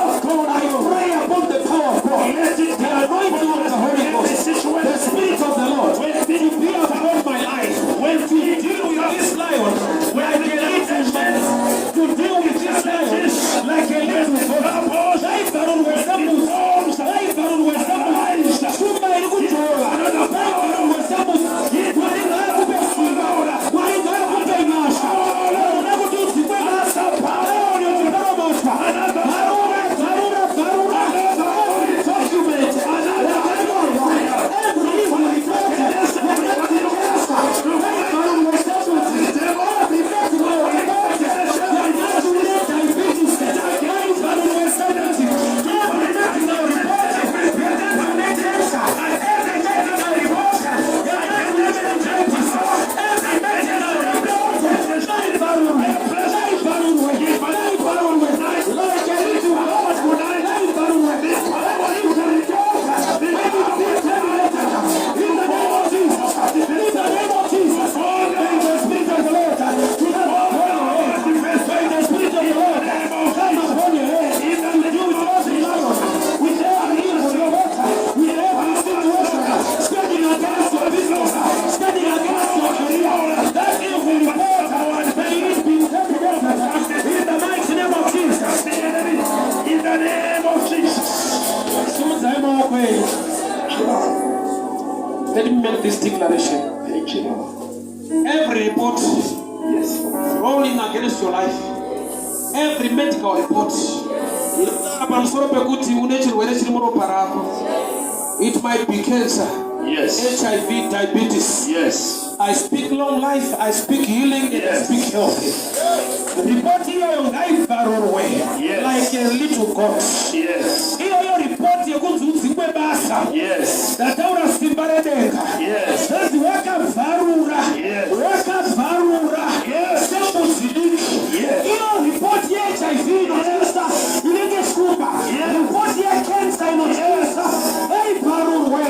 I pray upon the power of God. Let it be anointed with the Holy Ghost. The Spirit of the Lord will be upon my life. Let me make this declaration. Thank you, Lord. Every report Yes. rolling against your life, every medical report, it might be cancer, Yes. HIV, diabetes. Yes. I speak long life, I speak healing, and I speak health. Report your life far away, like a little goat. Yes. Your report your Yes. that our simbaredeka. Yes. That's waka varura. Yes. Waka varura. Yes. Yes. Your report your HIV, no cancer. You didn't get scuba. Report your cancer, no cancer. Hey, varura.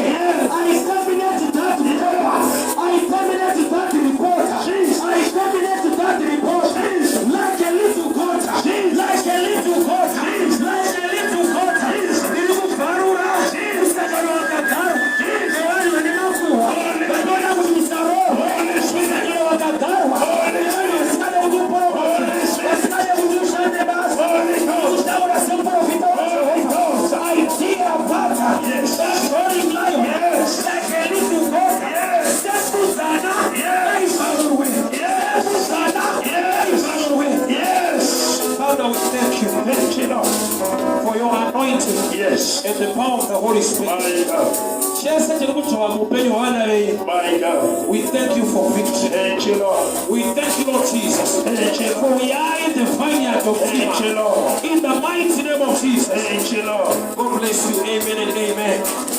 I cabinet that report. I cabinet that report. I cabinet that report. Like a little goat. Like a little goat. Like a little goat. Little varura. Thank you, Lord, for your anointing. Yes. And the power of the Holy Spirit. My God. My God. We thank you for victory. Thank you, Lord. We thank you, Lord Jesus. Thank you, For we are in the vineyard of Thank you, Lord. In the mighty name of Jesus. Thank you, Lord. God bless you. Amen and amen.